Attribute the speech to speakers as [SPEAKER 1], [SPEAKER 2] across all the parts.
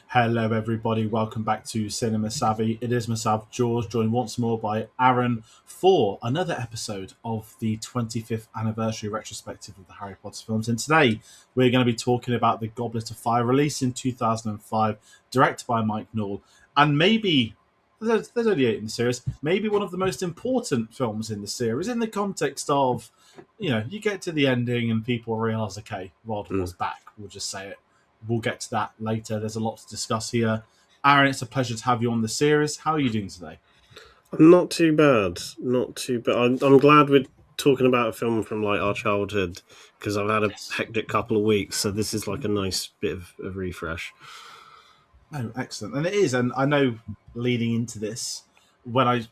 [SPEAKER 1] Hello, everybody. Welcome back to Cinema Savvy. It is myself, George, joined once more by Aaron for another episode of the 25th anniversary retrospective of the Harry Potter films. And today we're going to be talking about The Goblet of Fire, released in 2005, directed by Mike Newell, and maybe there's only 8 in the series. Maybe one of the most important films in the series, in the context of, you get to the ending and people realise, okay, Voldemort's back. We'll just say it. We'll get to that later. There's a lot to discuss here. Aaron, it's a pleasure to have you on the series. How are you doing today?
[SPEAKER 2] Not too bad. Not too bad. I'm glad we're talking about a film from like our childhood because I've had a hectic couple of weeks, so this is like a nice bit of a refresh.
[SPEAKER 1] Oh, excellent. And it is. And I know leading into this, when I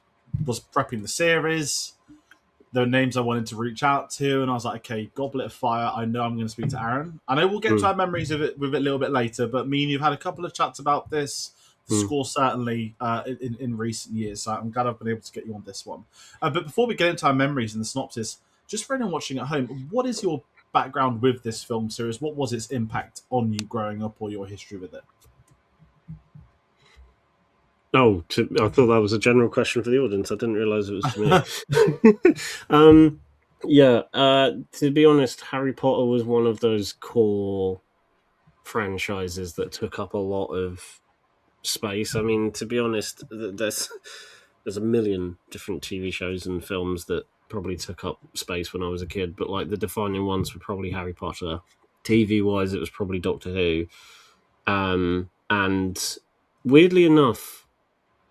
[SPEAKER 1] was prepping the series, there were names I wanted to reach out to, and I was like, okay, Goblet of Fire, I know I'm going to speak to Aaron. I know we'll get to our memories of it with it a little bit later, but me and you've had a couple of chats about this. The score certainly in recent years, so I'm glad I've been able to get you on this one. But before we get into our memories and the synopsis, just for anyone watching at home, what is your background with this film series? What was its impact on you growing up, or your history with it?
[SPEAKER 2] Oh, I thought that was a general question for the audience. I didn't realise it was for me. To be honest, Harry Potter was one of those core franchises that took up a lot of space. I mean, to be honest, there's a million different TV shows and films that probably took up space when I was a kid, but like the defining ones were probably Harry Potter. TV wise, it was probably Doctor Who. And weirdly enough,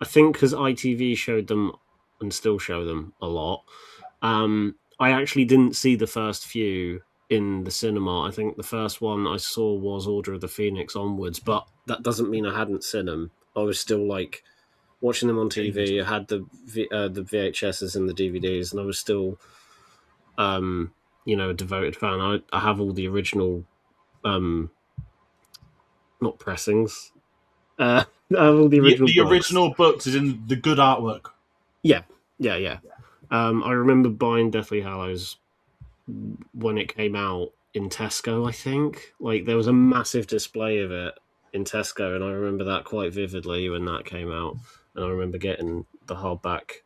[SPEAKER 2] I think because ITV showed them and still show them a lot, I actually didn't see the first few in the cinema. I think the first one I saw was Order of the Phoenix onwards, but that doesn't mean I hadn't seen them. I was still like watching them on TV. I had the VHSs and the DVDs, and I was still, a devoted fan. I have all the original, not pressings. I have all the original
[SPEAKER 1] the original books is in the good artwork.
[SPEAKER 2] Yeah. I remember buying Deathly Hallows when it came out in Tesco, I think. Like, there was a massive display of it in Tesco, and I remember that quite vividly when that came out. And I remember getting the hardback.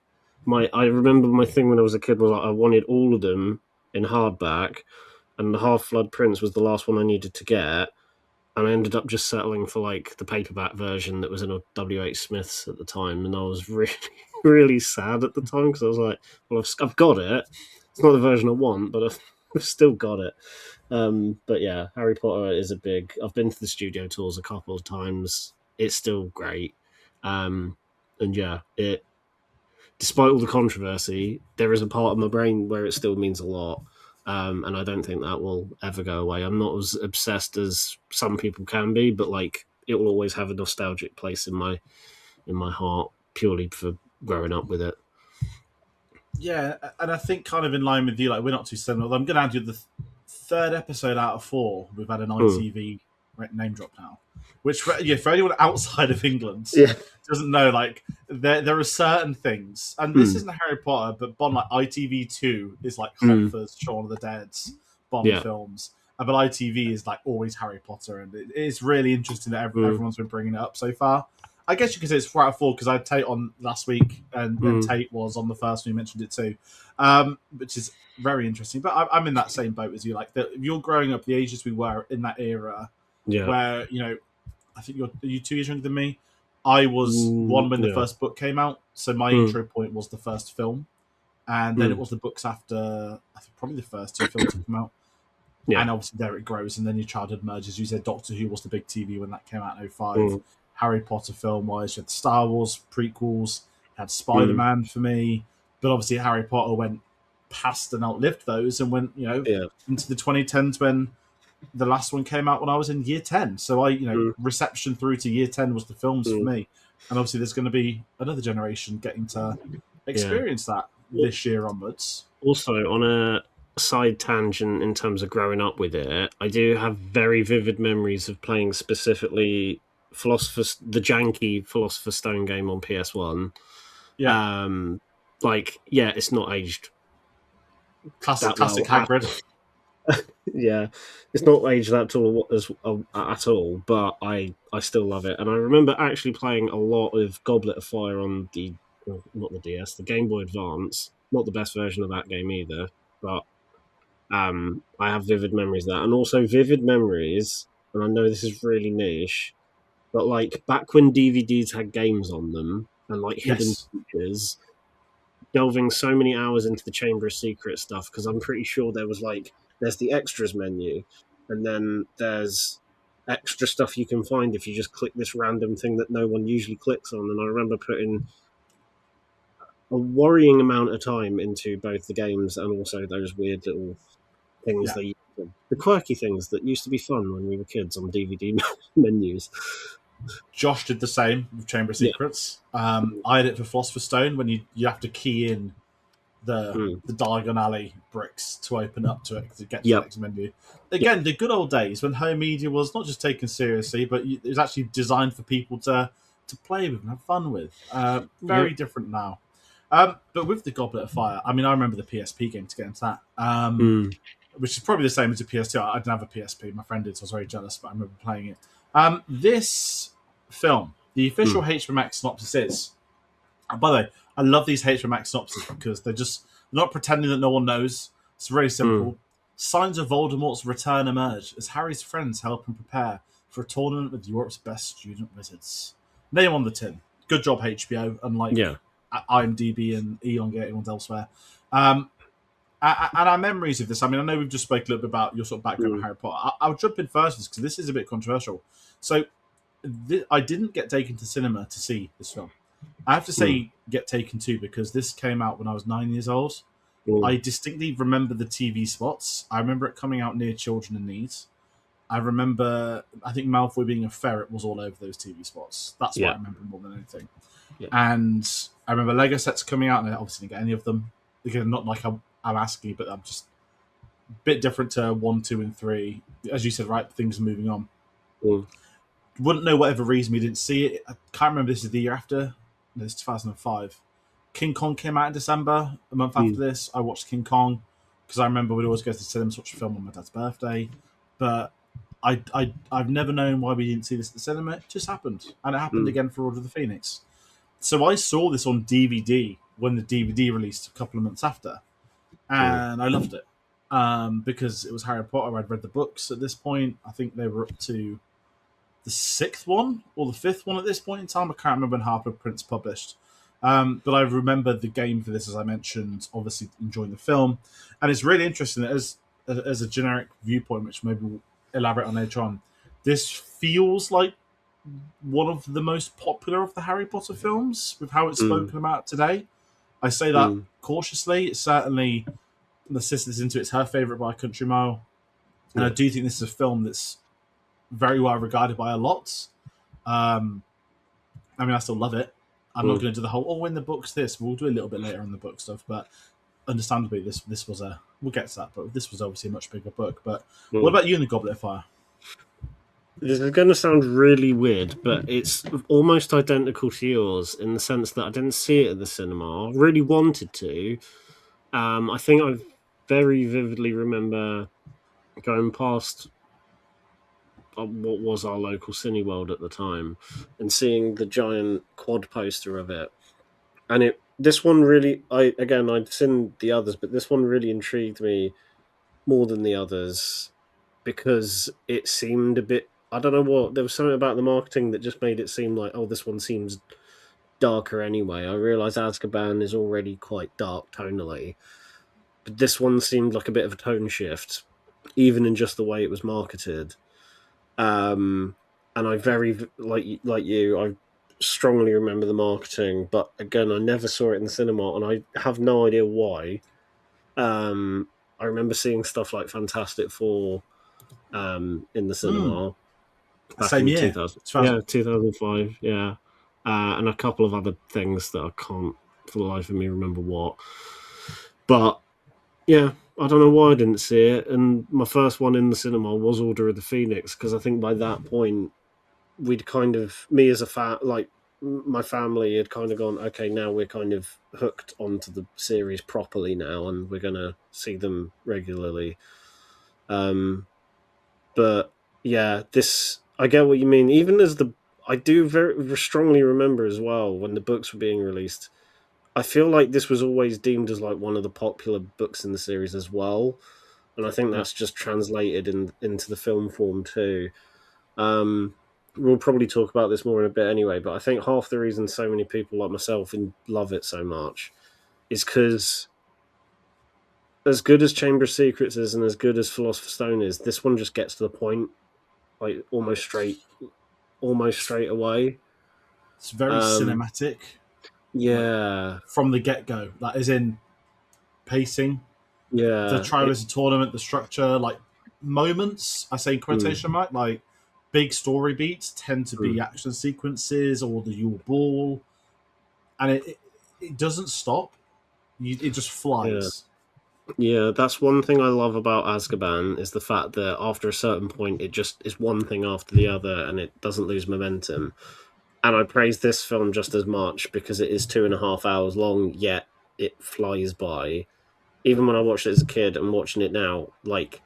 [SPEAKER 2] I remember my thing when I was a kid was like, I wanted all of them in hardback, and the Half-Blood Prince was the last one I needed to get. And I ended up just settling for like the paperback version that was in a WH Smith's at the time, and I was really, really sad at the time because I was like, "Well, I've got it. It's not the version I want, but I've still got it." But yeah, Harry Potter is a big. I've been to the studio tours a couple of times. It's still great, and yeah, it. Despite all the controversy, there is a part of my brain where it still means a lot. And I don't think that will ever go away. I'm not as obsessed as some people can be, but like it will always have a nostalgic place in my heart purely for growing up with it.
[SPEAKER 1] Yeah, and I think kind of in line with you, like we're not too similar. I'm going to add you the third episode out of 4. We've had an ITV name drop now, which for anyone outside of England doesn't know, like there are certain things, and this isn't Harry Potter, but Bond, like ITV2 is like Hopper's Shaun of the Dead's Bond films, but ITV is like always Harry Potter, and it's really interesting that everyone's been bringing it up so far. I guess you could say it's 4 out of 4 because I had Tate on last week, and Tate was on the first one. You mentioned it too, which is very interesting. But I'm in that same boat as you. Like, if you're growing up the ages we were in that era, where I think are you 2 years younger than me. I was 1 when the first book came out, so my intro point was the first film, and then it was the books after. I think probably the first 2 films to come out. Yeah. And obviously there it grows, and then your childhood merges. You said Doctor Who was the big TV when that came out in 2005. Harry Potter film-wise, you had Star Wars prequels, you had Spider-Man for me, but obviously Harry Potter went past and outlived those and went, into the 2010s when the last one came out when I was in year 10. So reception through to year 10 was the films for me. And obviously there's going to be another generation getting to experience that this year onwards.
[SPEAKER 2] Also, on a side tangent in terms of growing up with it, I do have very vivid memories of playing specifically the janky Philosopher Stone game on PS1. It's not aged.
[SPEAKER 1] Classic Hagrid.
[SPEAKER 2] Yeah, it's not aged at all, but I still love it. And I remember actually playing a lot of Goblet of Fire on the well, not the DS, the Game Boy Advance. Not the best version of that game either, but I have vivid memories of that, and also vivid memories. And I know this is really niche, but like back when DVDs had games on them and like hidden
[SPEAKER 1] Yes.
[SPEAKER 2] features, delving so many hours into the Chamber of Secret stuff because I'm pretty sure there's the extras menu, and then there's extra stuff you can find if you just click this random thing that no one usually clicks on. And I remember putting a worrying amount of time into both the games and also those weird little things
[SPEAKER 1] Yeah.
[SPEAKER 2] the quirky things that used to be fun when we were kids on DVD menus.
[SPEAKER 1] Josh did the same with Chamber of
[SPEAKER 2] Yeah.
[SPEAKER 1] Secrets. I had it for Philosopher's Stone when you have to key in
[SPEAKER 2] Mm.
[SPEAKER 1] the Diagon Alley bricks to open up to it to get to the
[SPEAKER 2] Yep.
[SPEAKER 1] next menu.
[SPEAKER 2] Yep.
[SPEAKER 1] Again, the good old days when home media was not just taken seriously, but it was actually designed for people to play with and have fun with.
[SPEAKER 2] Yep.
[SPEAKER 1] Very different now. But with the Goblet of Fire, I mean, I remember the PSP game to get into that,
[SPEAKER 2] Mm.
[SPEAKER 1] which is probably the same as a PS2. I didn't have a PSP. My friend did, so I was very jealous, but I remember playing it. This film, the official
[SPEAKER 2] Mm.
[SPEAKER 1] HMX synopsis is, and by the way, I love these HMX synopses because they're just not pretending that no one knows. It's very
[SPEAKER 2] Mm.
[SPEAKER 1] simple. Signs of Voldemort's return emerge as Harry's friends help him prepare for a tournament with Europe's best student wizards. Name on the tin. Good job, HBO, unlike
[SPEAKER 2] Yeah.
[SPEAKER 1] IMDb and elongating ones elsewhere. Um, and our memories of this, I mean, I know we've just spoke a little bit about your sort of background on
[SPEAKER 2] Mm.
[SPEAKER 1] Harry Potter. I'll jump in first because this is a bit controversial. So, I didn't get taken to cinema to see this film. I have to
[SPEAKER 2] Mm.
[SPEAKER 1] say, get taken to because this came out when I was 9 years old.
[SPEAKER 2] Mm.
[SPEAKER 1] I distinctly remember the TV spots. I remember it coming out near Children in Need. I remember, I think Malfoy being a ferret was all over those TV spots. That's what I
[SPEAKER 2] Yeah.
[SPEAKER 1] remember more than anything.
[SPEAKER 2] Yeah.
[SPEAKER 1] And I remember Lego sets coming out, and I obviously didn't get any of them. Again, not like I'm asking, but I'm just a bit different to 1, 2, and 3. As you said, right, things are moving on.
[SPEAKER 2] Mm.
[SPEAKER 1] Wouldn't know whatever reason we didn't see it. I can't remember this is the year after. No, it's 2005. King Kong came out in December. A month after
[SPEAKER 2] Mm.
[SPEAKER 1] this, I watched King Kong because I remember we'd always go to the cinema to watch a film on my dad's birthday. But I've never known why we didn't see this at the cinema. It just happened, and it happened
[SPEAKER 2] Mm.
[SPEAKER 1] again for Order of the Phoenix. So I saw this on DVD when the DVD released a couple of months after,
[SPEAKER 2] Mm.
[SPEAKER 1] and I loved it because it was Harry Potter. I'd read the books at this point. I think they were up to the sixth one or the fifth one at this point in time. I can't remember when Harper Prince published. But I remember the game for this, as I mentioned, obviously enjoying the film. And it's really interesting that as a generic viewpoint, which maybe we'll elaborate on later on, this feels like one of the most popular of the Harry Potter films with how it's
[SPEAKER 2] Mm.
[SPEAKER 1] spoken about today. I say that
[SPEAKER 2] Mm.
[SPEAKER 1] cautiously. It's certainly, the sisters into it's her favourite by a country mile. And I
[SPEAKER 2] Yeah.
[SPEAKER 1] do think this is a film that's very well regarded by a lot. Um, I mean, I still love it. I'm not
[SPEAKER 2] Mm.
[SPEAKER 1] going to do the whole in the books this. We'll do a little bit later on the book stuff, but understandably, this was a we'll get to that. But this was obviously a much bigger book. But what
[SPEAKER 2] Mm.
[SPEAKER 1] about you in the Goblet of Fire?
[SPEAKER 2] This is going to sound really weird, but it's almost identical to yours in the sense that I didn't see it at the cinema. I really wanted to. I think I very vividly remember going past what was our local Cineworld at the time and seeing the giant quad poster of it. And this one really, I'd seen the others, but this one really intrigued me more than the others because it seemed a bit. I don't know what there was something about the marketing that just made it seem like, oh, this one seems darker anyway. I realise Azkaban is already quite dark tonally, but this one seemed like a bit of a tone shift, even in just the way it was marketed. Um, and I very like you, I strongly remember the marketing, but again, I never saw it in the cinema, and I have no idea why. I remember seeing stuff like Fantastic Four in the
[SPEAKER 1] Mm,
[SPEAKER 2] cinema back
[SPEAKER 1] same
[SPEAKER 2] in
[SPEAKER 1] year,
[SPEAKER 2] 2000,
[SPEAKER 1] 2000.
[SPEAKER 2] 2005, yeah, and a couple of other things that I can't for the life of me remember what. But yeah, I don't know why I didn't see it. And my first one in the cinema was Order of the Phoenix because I think by that point we'd kind of me as a like my family had kind of gone, okay, now we're kind of hooked onto the series properly now, and we're gonna see them regularly. But yeah, this I get what you mean. Even as I do very strongly remember as well when the books were being released. I feel like this was always deemed as like one of the popular books in the series as well, and I think
[SPEAKER 1] Yeah.
[SPEAKER 2] that's just translated into the film form too. Um, we'll probably talk about this more in a bit anyway, but I think half the reason so many people like myself love it so much is because as good as Chamber of Secrets is and as good as Philosopher's Stone is, this one just gets to the point like almost straight away.
[SPEAKER 1] It's very
[SPEAKER 2] Um,
[SPEAKER 1] cinematic, like
[SPEAKER 2] yeah,
[SPEAKER 1] from the get go. That is in pacing, the
[SPEAKER 2] yeah,
[SPEAKER 1] Triwizard Tournament, the structure, like moments. I say in
[SPEAKER 2] mm,
[SPEAKER 1] quotation mark, like big story beats tend to be
[SPEAKER 2] mm,
[SPEAKER 1] action sequences or the Yule Ball, and it doesn't stop. It just
[SPEAKER 2] yeah.
[SPEAKER 1] flies.
[SPEAKER 2] Yeah, that's one thing I love about Azkaban is the fact that after a certain point, it just is one thing after the other, and it doesn't lose momentum. And I praise this film just as much because it is 2.5 hours long, yet it flies by. Even when I watched it as a kid and watching it now, like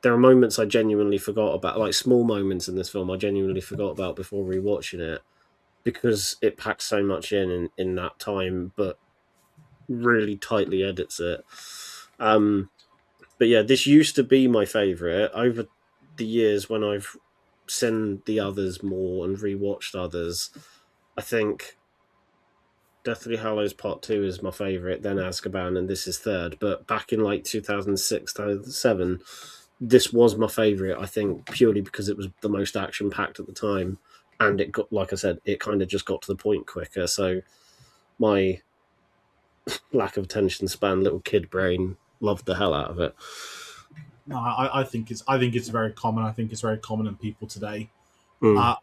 [SPEAKER 2] there are moments I genuinely forgot about, like small moments in this film I genuinely forgot about before rewatching it because it packs so much in that time, but really tightly edits it. Um, But yeah, this used to be my favorite. Over the years, when I've seen the others more and rewatched others, I think Deathly Hallows Part 2 is my favorite, then Azkaban, and this is third. But back in like 2006, 2007, this was my favorite, I think, purely because it was the most action packed at the time. And it got, like I said, it kind of just got to the point quicker. So my lack of attention span, little kid brain, loved the hell out of it.
[SPEAKER 1] No, I think it's very common. I think it's very common in people today.
[SPEAKER 2] Mm,
[SPEAKER 1] Uh,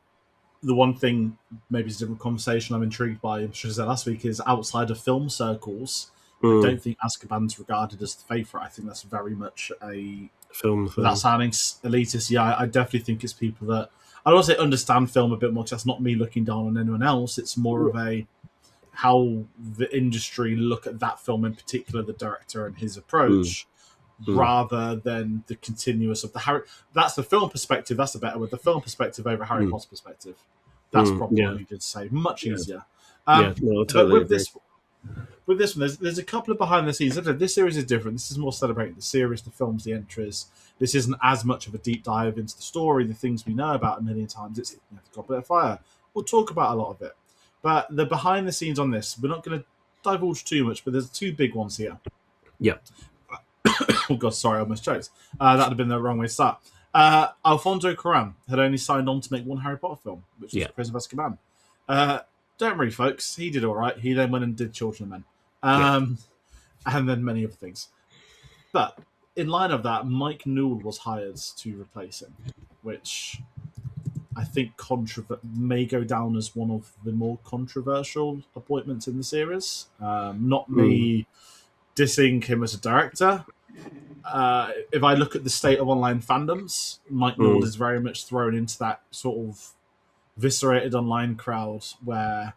[SPEAKER 1] the one thing, maybe it's a different conversation I'm intrigued by, I should have said last week, is outside of film circles, I
[SPEAKER 2] mm,
[SPEAKER 1] don't think Azkaban's regarded as the favourite. I think that's very much a,
[SPEAKER 2] film
[SPEAKER 1] without
[SPEAKER 2] thing.
[SPEAKER 1] sounding elitist, yeah, I definitely think it's people that, I don't say understand film a bit more, because that's not me looking down on anyone else. It's more of a, how the industry look at that film in particular, the director and his
[SPEAKER 2] Mm,
[SPEAKER 1] approach,
[SPEAKER 2] mm.
[SPEAKER 1] rather than the continuous of the Harry. That's the film perspective. That's the better with the film perspective over Harry
[SPEAKER 2] Mm,
[SPEAKER 1] Potter perspective. That's probably what I
[SPEAKER 2] yeah,
[SPEAKER 1] needed to say. Much
[SPEAKER 2] yeah,
[SPEAKER 1] easier.
[SPEAKER 2] yeah. No, I
[SPEAKER 1] But
[SPEAKER 2] totally agree.
[SPEAKER 1] with this one, there's a couple of behind the scenes. This series is different. This is more celebrating the series, the films, the entries. This isn't as much of a deep dive into the story, the things we know about a million times. It's the Goblet of Fire. We'll talk about a lot of it, but the behind the scenes on this, we're not going to divulge too much. But there's two big ones here.
[SPEAKER 2] Yeah,
[SPEAKER 1] Oh god, sorry, I almost choked. That'd have been the wrong way to start. Alfonso Cuarón had only signed on to make one Harry Potter film, which was
[SPEAKER 2] yeah,
[SPEAKER 1] Prison of Azkaban. Don't worry, folks. He did all right. He then went and did Children of Men,
[SPEAKER 2] yeah.
[SPEAKER 1] and then many other things. But in line of that, Mike Newell was hired to replace him, which I think may go down as one of the more controversial appointments in the series. Not
[SPEAKER 2] Mm,
[SPEAKER 1] me dissing him as a director. If I look at the state of online fandoms, Mike Newell
[SPEAKER 2] mm,
[SPEAKER 1] is very much thrown into that sort of viscerated online crowd where,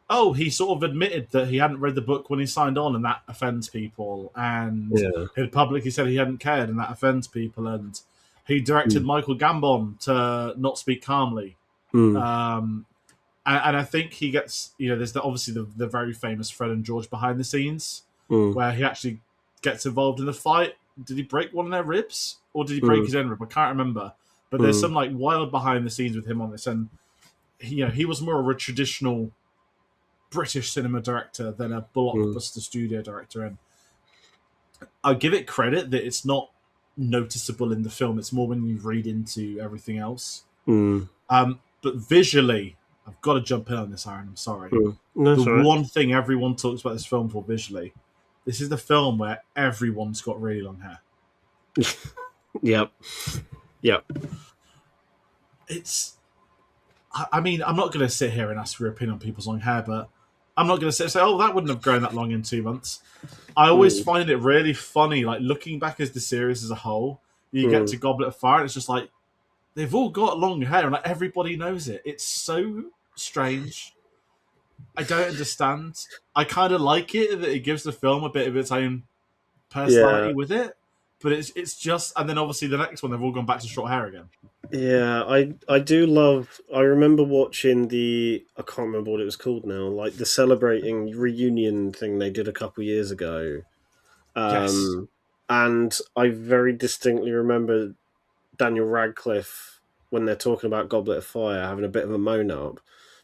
[SPEAKER 1] oh, he sort of admitted that he hadn't read the book when he signed on, and that offends people, and
[SPEAKER 2] yeah.
[SPEAKER 1] he publicly said he hadn't cared, and that offends people, and he directed
[SPEAKER 2] Mm,
[SPEAKER 1] Michael Gambon to not speak calmly.
[SPEAKER 2] mm,
[SPEAKER 1] Um, and I think he gets, there's obviously the very famous Fred and George behind the scenes
[SPEAKER 2] mm,
[SPEAKER 1] where he actually gets involved in the fight. Did he break one of their ribs or did he break
[SPEAKER 2] mm,
[SPEAKER 1] his own rib? I can't remember. But there's
[SPEAKER 2] mm,
[SPEAKER 1] some like wild behind the scenes with him on this, and he was more of a traditional British cinema director than a
[SPEAKER 2] mm,
[SPEAKER 1] blockbuster studio director. And I give it credit that it's not noticeable in the film. It's more when you read into everything else.
[SPEAKER 2] mm,
[SPEAKER 1] But visually, I've got to jump in on this, Aaron. I'm sorry.
[SPEAKER 2] mm. No,
[SPEAKER 1] The
[SPEAKER 2] it's all right.
[SPEAKER 1] one thing everyone talks about this film for visually, this is the film where everyone's got really long hair.
[SPEAKER 2] Yep, yep.
[SPEAKER 1] It's, I mean, I'm not going to sit here and ask for your opinion on people's long hair, but I'm not going to say, oh, that wouldn't have grown that long in 2 months. I always
[SPEAKER 2] Mm,
[SPEAKER 1] find it really funny, like looking back as the series as a whole, you get
[SPEAKER 2] mm,
[SPEAKER 1] to Goblet of Fire, and it's just like, they've all got long hair, and like everybody knows it. It's so strange. I don't understand. I kind of like it that it gives the film a bit of its own
[SPEAKER 2] yeah,
[SPEAKER 1] personality with it. but it's just, and then obviously the next one they've all gone back to short hair again.
[SPEAKER 2] Yeah, I do love. I remember watching I can't remember what it was called now, like the celebrating reunion thing they did a couple years ago.
[SPEAKER 1] Yes,
[SPEAKER 2] Um, and I very distinctly remember Daniel Radcliffe when they're talking about Goblet of Fire having a bit of a moan up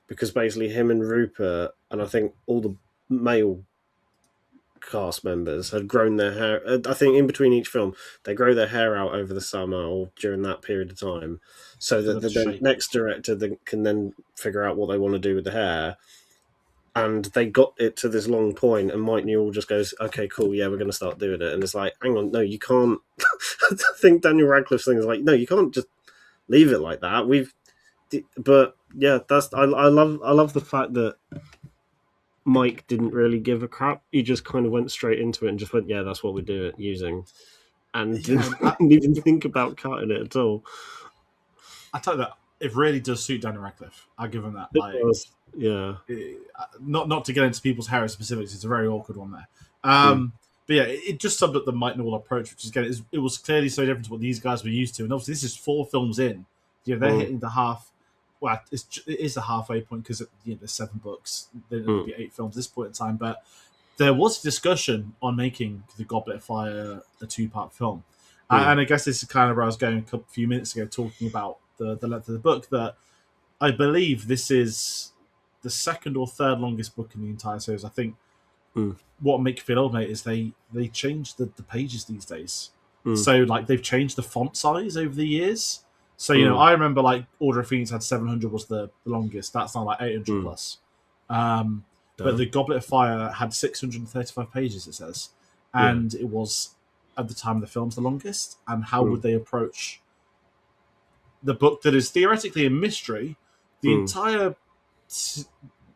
[SPEAKER 2] because basically him and Rupert and I think all the male cast members had grown their hair. I think in between each film, they grow their hair out over the summer or during that period of time, so
[SPEAKER 1] for
[SPEAKER 2] that
[SPEAKER 1] them to
[SPEAKER 2] the
[SPEAKER 1] shape.
[SPEAKER 2] next director can then figure out what they want to do with the hair. And they got it to this long point, and Mike Newell just goes, "Okay, cool, yeah, we're going to start doing it." And it's like, hang on, no, you can't. I think Daniel Radcliffe's thing is like, no, you can't just leave it like that. But yeah, I love the fact that Mike didn't really give a crap. He just kind of went straight into it and just went, "Yeah, that's what we're using," and
[SPEAKER 1] Yeah,
[SPEAKER 2] didn't even think about cutting it at all.
[SPEAKER 1] I tell you that it really does suit Daniel Radcliffe. I give him that.
[SPEAKER 2] It
[SPEAKER 1] Like,
[SPEAKER 2] was, yeah.
[SPEAKER 1] not to get into people's hair specifics, it's a very awkward one there.
[SPEAKER 2] Mm,
[SPEAKER 1] But yeah, it just summed up the Mike Newell approach, which is again, it was clearly so different to what these guys were used to. And obviously, this is 4 films in. You know, they're
[SPEAKER 2] mm,
[SPEAKER 1] hitting the half. Well, it is the halfway point because there's 7 books. There'll
[SPEAKER 2] mm,
[SPEAKER 1] be 8 films at this point in time. But there was discussion on making the Goblet of Fire a 2-part film,
[SPEAKER 2] mm,
[SPEAKER 1] and I guess this is kind of where I was going a few minutes ago, talking about the length of the book. That I believe this is the second or third longest book in the entire series. I think
[SPEAKER 2] mm,
[SPEAKER 1] what make you feel old, mate, is they change the pages these days.
[SPEAKER 2] mm,
[SPEAKER 1] So like they've changed the font size over the years. So
[SPEAKER 2] mm,
[SPEAKER 1] I remember like Order of Phoenix had 700 was the longest. That's now like 800
[SPEAKER 2] mm.
[SPEAKER 1] plus. Um, but the
[SPEAKER 2] Damn.
[SPEAKER 1] Goblet of Fire had 635 pages. It says,
[SPEAKER 2] Yeah.
[SPEAKER 1] and it was at the time of the films the longest. And how
[SPEAKER 2] Mm,
[SPEAKER 1] would they approach the book that is theoretically a mystery? The
[SPEAKER 2] mm,
[SPEAKER 1] entire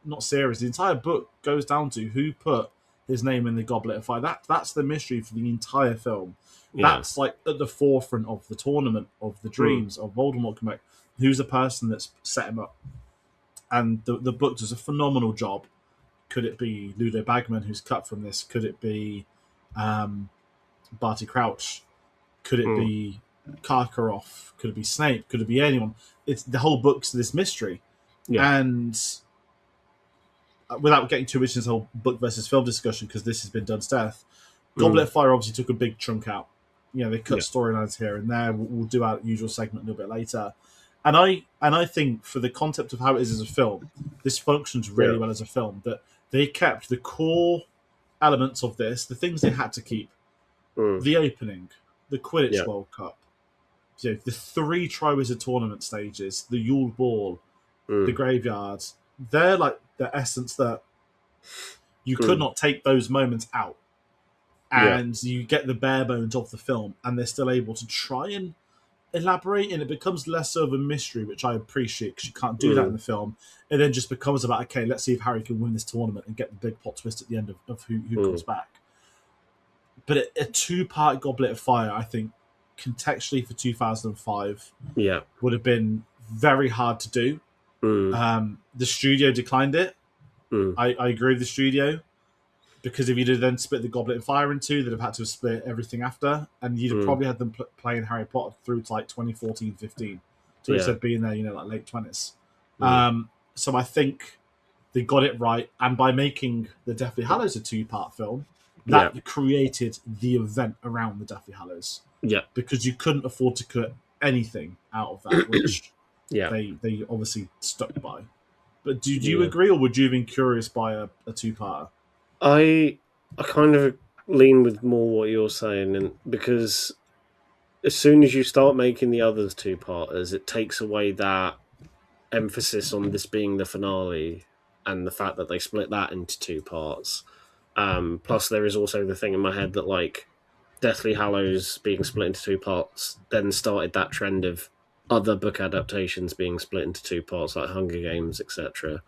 [SPEAKER 1] not series, the entire book goes down to who put his name in the Goblet of Fire. That's the mystery for the entire film.
[SPEAKER 2] yeah.
[SPEAKER 1] That's like at the forefront of the tournament, of the
[SPEAKER 2] Mm,
[SPEAKER 1] dreams of Voldemort coming back. Who's the person that's set him up? And the book does a phenomenal job. Could it be Ludo Bagman who's cut from this? Could it be um, Barty Crouch? Could it
[SPEAKER 2] mm,
[SPEAKER 1] be Karkaroff? Could it be Snape? Could it be anyone? It's the whole book's this mystery,
[SPEAKER 2] yeah.
[SPEAKER 1] and without getting too much into this whole book versus film discussion, because this has been done to death, Goblet
[SPEAKER 2] Mm,
[SPEAKER 1] of Fire obviously took a big chunk out. You know, they cut
[SPEAKER 2] yeah.
[SPEAKER 1] storylines here and there. We'll do our usual segment a little bit later. And I think for the concept of how it is as a film, this functions really
[SPEAKER 2] Yeah.
[SPEAKER 1] well as a film. That they kept the core elements of this, the things they had to keep,
[SPEAKER 2] Mm,
[SPEAKER 1] the opening, the Quidditch
[SPEAKER 2] yeah.
[SPEAKER 1] World Cup, the 3 Triwizard Tournament stages, the Yule Ball, the
[SPEAKER 2] Mm,
[SPEAKER 1] graveyards. They're like the essence that you could
[SPEAKER 2] mm,
[SPEAKER 1] not take those moments out,
[SPEAKER 2] yeah.
[SPEAKER 1] and you get the bare bones of the film, and they're still able to try and elaborate, and it becomes less of a mystery, which I appreciate because you can't do that in
[SPEAKER 2] Mm,
[SPEAKER 1] the film. It then just becomes about, okay, let's see if Harry can win this tournament and get the big plot twist at the end of who comes
[SPEAKER 2] mm,
[SPEAKER 1] back. But a 2-part Goblet of Fire, I think, contextually for 2005
[SPEAKER 2] yeah.
[SPEAKER 1] would have been very hard to do.
[SPEAKER 2] Mm,
[SPEAKER 1] The studio declined it.
[SPEAKER 2] mm,
[SPEAKER 1] I agree with the studio, because if you'd have then split the Goblet of Fire in 2, they'd have had to have split everything after, and you'd have
[SPEAKER 2] mm,
[SPEAKER 1] probably had them playing Harry Potter through to like 2014, 15, to
[SPEAKER 2] yeah.
[SPEAKER 1] instead of being there, like late 20s.
[SPEAKER 2] Mm,
[SPEAKER 1] So I think they got it right, and by making the Deathly Hallows a 2-part film,
[SPEAKER 2] yeah.
[SPEAKER 1] that created the event around the Deathly Hallows,
[SPEAKER 2] Yeah.
[SPEAKER 1] because you couldn't afford to cut anything out of that, which
[SPEAKER 2] Yeah.
[SPEAKER 1] they obviously stuck by. But do you
[SPEAKER 2] Yeah.
[SPEAKER 1] agree, or would you have been curious by a 2-parter?
[SPEAKER 2] I kind of lean with more what you're saying, and because as soon as you start making the others two-parters, it takes away that emphasis on this being the finale and the fact that they split that into 2 parts. Plus, there is also the thing in my head that like Deathly Hallows being split into 2 parts then started that trend of other book adaptations being split into 2 parts, like Hunger Games, etc.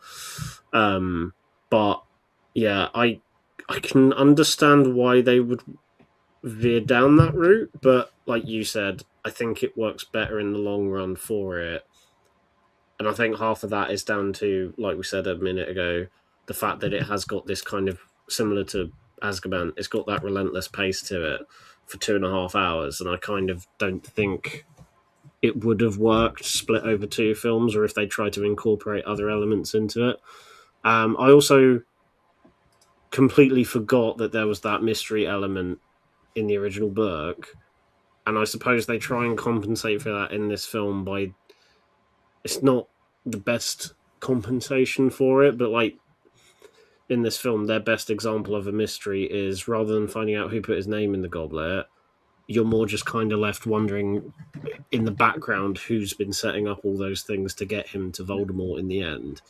[SPEAKER 2] But yeah, I can understand why they would veer down that route, but like you said, I think it works better in the long run for it. And I think half of that is down to, like we said a minute ago, the fact that it has got this kind of similar to Azkaban, it's got that relentless pace to it for 2.5 hours, and I kind of don't think it would have worked split over 2 films, or if they tried to incorporate other elements into it. I also completely forgot that there was that mystery element in the original book, and I suppose they try and compensate for that in this film by, it's not the best compensation for it, but like in this film, their best example of a mystery is, rather than finding out who put his name in the goblet, you're more just kind of left wondering in the background who's been setting up all those things to get him to Voldemort in the end,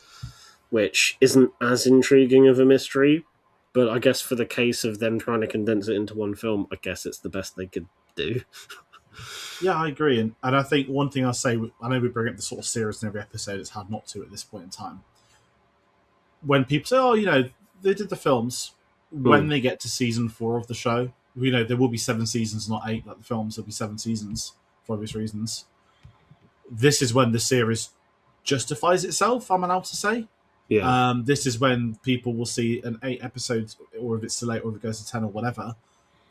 [SPEAKER 2] which isn't as intriguing of a mystery. But I guess for the case of them trying to condense it into one film, I guess it's the best they could do.
[SPEAKER 1] Yeah, I agree. And I think one thing I'll say, I know we bring up the sort of series in every episode, it's hard not to at this point in time. When people say, oh, they did the films, when they get to season 4 of the show, there will be 7 seasons, not 8, like the films, there'll be 7 seasons for obvious reasons. This is when the series justifies itself, I'm allowed to say.
[SPEAKER 2] Yeah.
[SPEAKER 1] This is when people will see an 8 episodes, or if it's too late, or if it goes to 10 or whatever.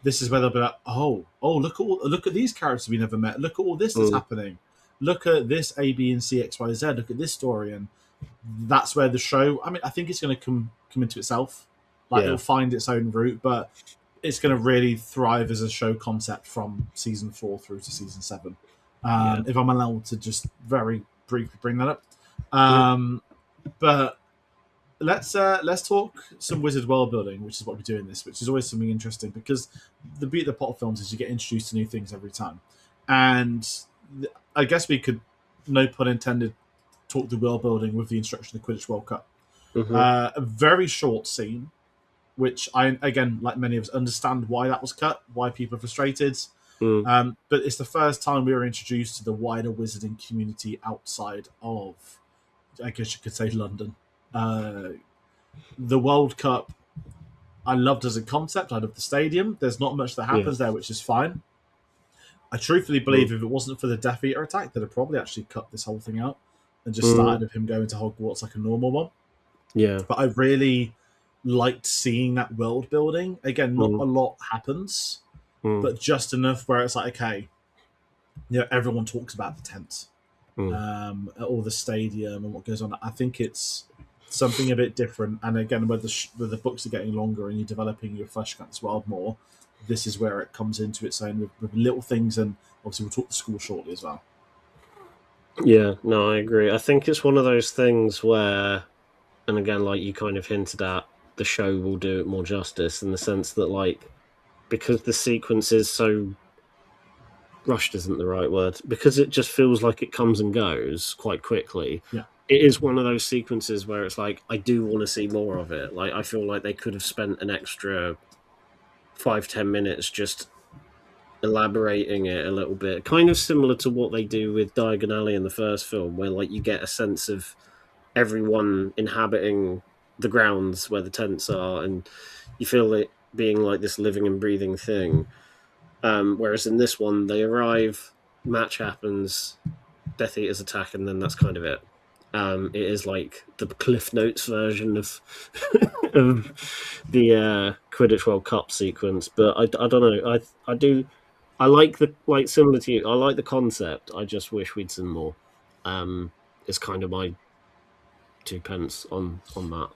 [SPEAKER 1] This is where they'll be like, oh, look at these characters we never met. Look at all this that's happening. Look at this A, B, and C, X, Y, Z. Look at this story, and that's where the show. I mean, I think it's going to come into itself. Like it'll find its own route, but it's going to really thrive as a show concept from season 4 through to season 7. If I'm allowed to just very briefly bring that up, but. Let's talk some wizard world building, which is what we do in this, which is always something interesting because the beauty of the Potter films is you get introduced to new things every time, and I guess we could, no pun intended, talk the world building with the introduction of the Quidditch World Cup. A very short scene, which I, again, like many of us, understand why that was cut, why people are frustrated, but it's the first time we were introduced to the wider wizarding community outside of, I guess you could say, London. The World Cup I loved as a concept. I loved the stadium. There's not much that happens there, which is fine. I truthfully believe if it wasn't for the Death Eater attack, they'd have probably actually cut this whole thing out and just started with him going to Hogwarts like a normal one.
[SPEAKER 2] Yeah.
[SPEAKER 1] But I really liked seeing that world building. Again, not a lot happens, but just enough where it's like, okay, everyone talks about the tent, or the stadium and what goes on. I think it's something a bit different, and again, where the books are getting longer and you're developing your flesh against this world more, this is where it comes into its own with little things, and obviously we'll talk to school shortly as well.
[SPEAKER 2] Yeah, no, I agree. I think it's one of those things where, and again, like you kind of hinted at, the show will do it more justice in the sense that, like, because the sequence is so rushed isn't the right word, because it just feels like it comes and goes quite quickly.
[SPEAKER 1] Yeah.
[SPEAKER 2] It is one of those sequences where it's like, I do want to see more of it. Like, I feel like they could have spent an extra 5-10 minutes just elaborating it a little bit. Kind of similar to what they do with Diagon Alley in the first film, where like you get a sense of everyone inhabiting the grounds where the tents are, and you feel it being like this living and breathing thing. Whereas in this one, they arrive, match happens, Death Eaters attack, and then that's kind of it. It is like the Cliff Notes version of of the Quidditch World Cup sequence, but I don't know. I like similar to you. I like the concept. I just wish we'd seen more. It's kind of my 2 pence on that.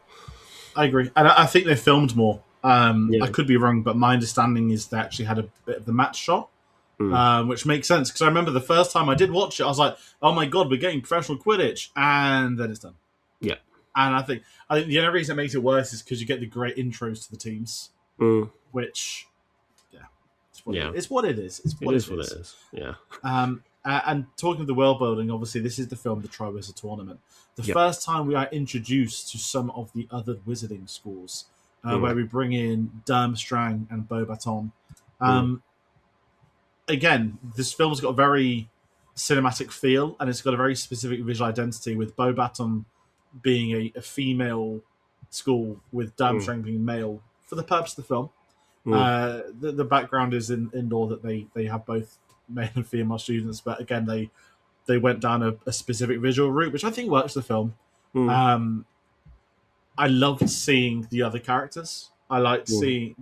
[SPEAKER 1] I agree, and I think they filmed more. I could be wrong, but my understanding is they actually had a bit of the match shot. Which makes sense, because I remember the first time I did watch it, I was like, "Oh my god, we're getting professional Quidditch," and then it's done.
[SPEAKER 2] Yeah,
[SPEAKER 1] and I think the only reason it makes it worse is because you get the great intros to the teams, which, it's what it is. It's what it is.
[SPEAKER 2] Yeah.
[SPEAKER 1] And talking of the world building, obviously this is the film, the Triwizard Tournament. The first time we are introduced to some of the other wizarding schools, where we bring in Durmstrang and Beauxbaton. Again, this film's got a very cinematic feel, and it's got a very specific visual identity, with Beauxbaton being a female school, with Durmstrang being male, for the purpose of the film. The background is in law that they have both male and female students, but again, they went down a specific visual route, which I think works for the film. I loved seeing the other characters. I liked seeing,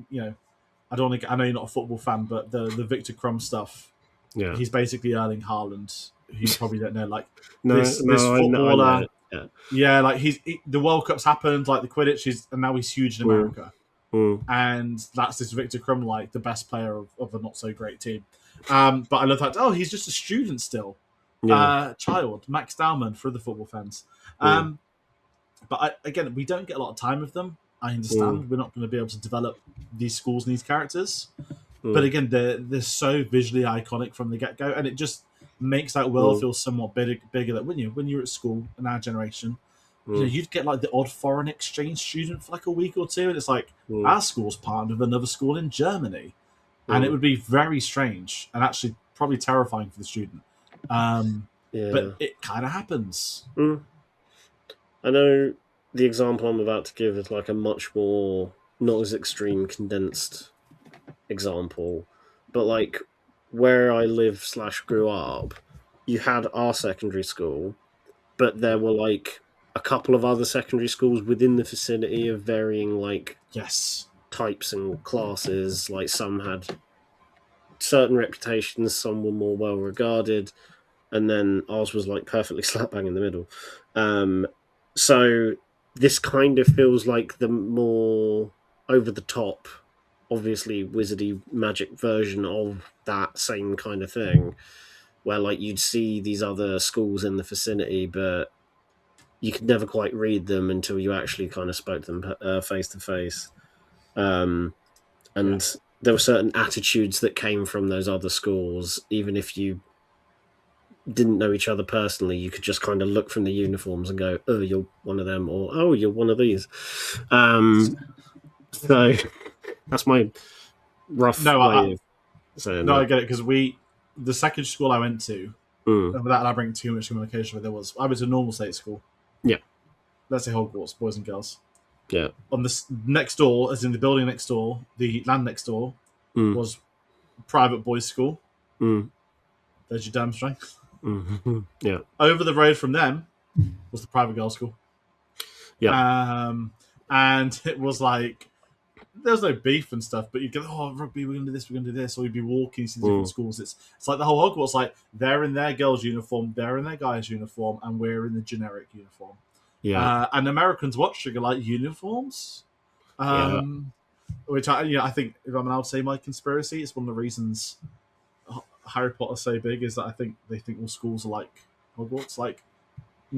[SPEAKER 1] I don't want to. I know you're not a football fan, but the Victor Crumb stuff.
[SPEAKER 2] Yeah.
[SPEAKER 1] He's basically Erling Haaland, who you probably don't know. Like
[SPEAKER 2] No,
[SPEAKER 1] this
[SPEAKER 2] I
[SPEAKER 1] footballer.
[SPEAKER 2] know. Yeah.
[SPEAKER 1] Yeah, like the World Cup's happened, like the Quidditch and now he's huge in America. And that's this Victor Crumb, like the best player of a not so great team. But I love that. Oh, he's just a student still.
[SPEAKER 2] Yeah.
[SPEAKER 1] Child, Max Dowman for the football fans. But again, we don't get a lot of time with them. I understand we're not going to be able to develop these schools and these characters. But again, they're so visually iconic from the get go, and it just makes that world feel somewhat bigger. That when you're at school in our generation, you'd get like the odd foreign exchange student for like a week or two, and it's like our school's partnered with another school in Germany, and it would be very strange and actually probably terrifying for the student. But it kind of happens.
[SPEAKER 2] I know the example I'm about to give is like a much more not as extreme, condensed example, but like where I live / grew up, you had our secondary school, but there were like a couple of other secondary schools within the vicinity of varying like types and classes. Like some had certain reputations, some were more well regarded, and then ours was like perfectly slap bang in the middle. So this kind of feels like the more over the top, obviously wizardy magic version of that same kind of thing, where like you'd see these other schools in the vicinity, but you could never quite read them until you actually kind of spoke to them face to face. And there were certain attitudes that came from those other schools, even if you didn't know each other personally, you could just kind of look from the uniforms and go, oh, you're one of them, or oh, you're one of these. So that's my rough way of saying that.
[SPEAKER 1] I get it, because the second school I went to, without elaborating too much communication, but I was a normal state school.
[SPEAKER 2] Yeah.
[SPEAKER 1] Let's say Hogwarts, boys and girls.
[SPEAKER 2] Yeah.
[SPEAKER 1] On this next door, as in the building next door, the land next door, was private boys' school. There's your damn strength.
[SPEAKER 2] Yeah.
[SPEAKER 1] Over the road from them was the private girls' school.
[SPEAKER 2] Yeah.
[SPEAKER 1] And it was like there was no beef and stuff, but you'd go, oh, rugby, we're gonna do this, or you'd be walking to different schools. It's like the whole Hogwarts, like they're in their girls' uniform, they're in their guys' uniform, and we're in the generic uniform.
[SPEAKER 2] Yeah.
[SPEAKER 1] And Americans watch it like uniforms. Which I think, if I'm allowed to say my conspiracy, it's one of the reasons Harry Potter's so big, is that I think they think all schools are like Hogwarts. Like,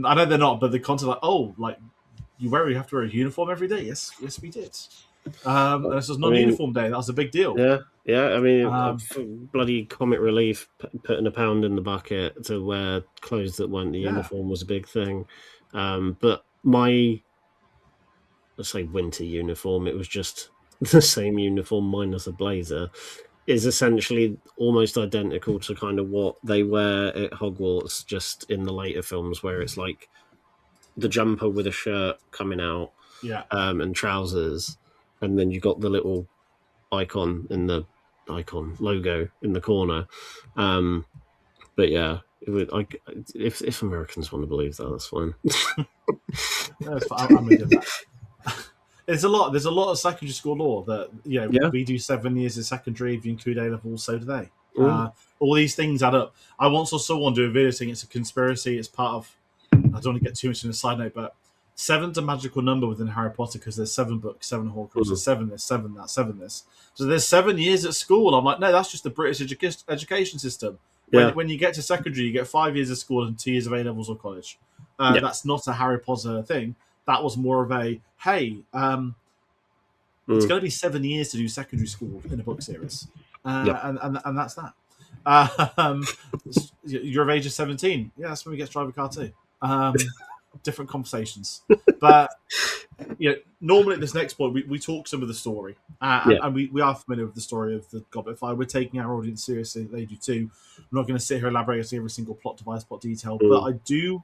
[SPEAKER 1] I know they're not, but the concept like, oh, like you have to wear a uniform every day. Yes, we did. And this was non-uniform day. That was a big deal.
[SPEAKER 2] Yeah. I mean, bloody comic relief putting £1 in the bucket to wear clothes that weren't the uniform was a big thing. But my, let's say, winter uniform, it was just the same uniform minus a blazer, is essentially almost identical to kind of what they wear at Hogwarts, just in the later films, where it's like the jumper with a shirt coming out, and trousers, and then you got the little icon logo in the corner. But yeah, it would, like, if Americans want to believe that, that's fine.
[SPEAKER 1] I'm with that. There's a lot of secondary school law that we do 7 years of secondary. If you include A levels, so do they. All these things add up. I once saw someone do a video saying it's a conspiracy. It's part of. I don't want to get too much in a side note, but 7's a magical number within Harry Potter because there's 7 books, 7 Horcruxes, there's 7 this, 7 that, 7 this. So there's 7 years at school. I'm like, no, that's just the British education system. When you get to secondary, you get 5 years of school and 2 years of A levels or college. That's not a Harry Potter thing. That was more of a, hey, it's going to be 7 years to do secondary school in a book series. And that's that. You're of age of 17. Yeah, that's when we get to drive a car too. Different conversations. But normally at this next point, we talk some of the story. And we are familiar with the story of the Goblet of Fire. We're taking our audience seriously. They do too. I'm not going to sit here and elaborate on every single plot device, plot detail. But I do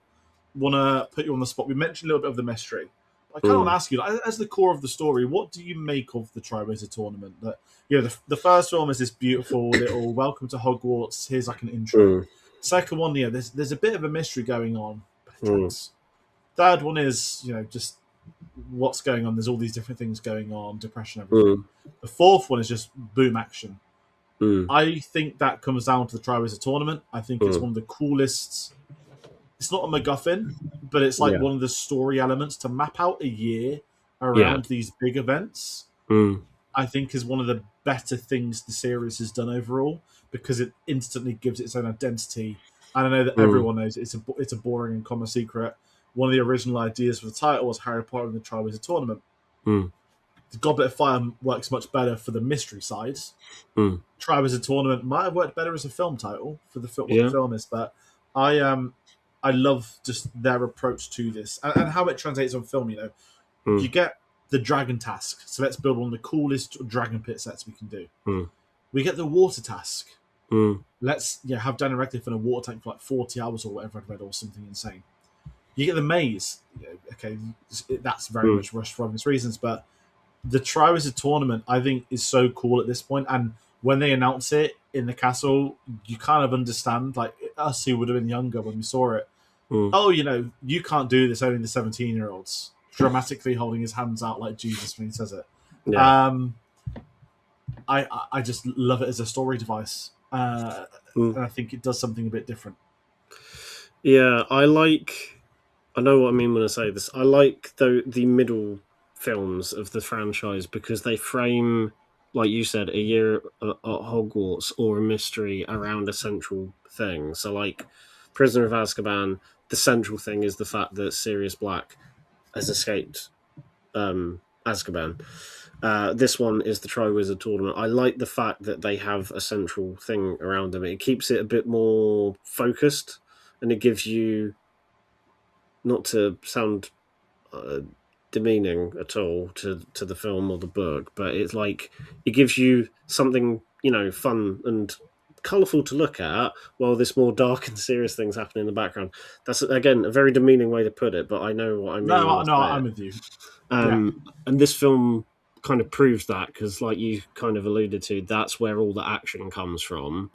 [SPEAKER 1] want to put you on the spot. We mentioned a little bit of the mystery. I kind of want to ask you, as the core of the story, what do you make of the Triwizard Tournament? That the first film is this beautiful little welcome to Hogwarts. Here's like an intro. Second one, there's a bit of a mystery going on. Third one is just what's going on. There's all these different things going on, depression, everything. The fourth one is just boom action. I think that comes down to the Triwizard Tournament. I think it's one of the coolest. It's not a MacGuffin, but it's like one of the story elements to map out a year around these big events. I think is one of the better things the series has done overall, because it instantly gives its own identity. And I know that everyone knows it's a boring and common secret. One of the original ideas for the title was Harry Potter and the Triwizard Tournament. The Goblet of Fire works much better for the mystery side. Triwizard Tournament might have worked better as a film title for the film, what the film is, but I love just their approach to this and how it translates on film. You know, you get the dragon task, so let's build one of the coolest dragon pit sets we can do. We get the water task. Let's have Daniel Radcliffe in a water tank for like 40 hours or whatever I've read, or something insane. You get the maze. Okay, that's very much rushed for obvious reasons, but the Triwizard Tournament, I think, is so cool at this point. And when they announce it in the castle, you kind of understand, like us who would have been younger when we saw it. Oh, you can't do this, only the 17-year-olds. Dramatically holding his hands out like Jesus when he says it. I just love it as a story device. And I think it does something a bit different.
[SPEAKER 2] Yeah, I know what I mean when I say this. I like the middle films of the franchise because they frame, like you said, a year at Hogwarts or a mystery around a central thing. So, like Prisoner of Azkaban, the central thing is the fact that Sirius Black has escaped Azkaban. This one is the Triwizard Tournament. I like the fact that they have a central thing around them. It keeps it a bit more focused, and it gives you, not to sound demeaning at all to the film or the book, but it's like it gives you something fun and colourful to look at while this more dark and serious things happen in the background. That's again a very demeaning way to put it, but I know what I mean.
[SPEAKER 1] No, I'm with you.
[SPEAKER 2] And this film kind of proves that, because like you kind of alluded to, that's where all the action comes from,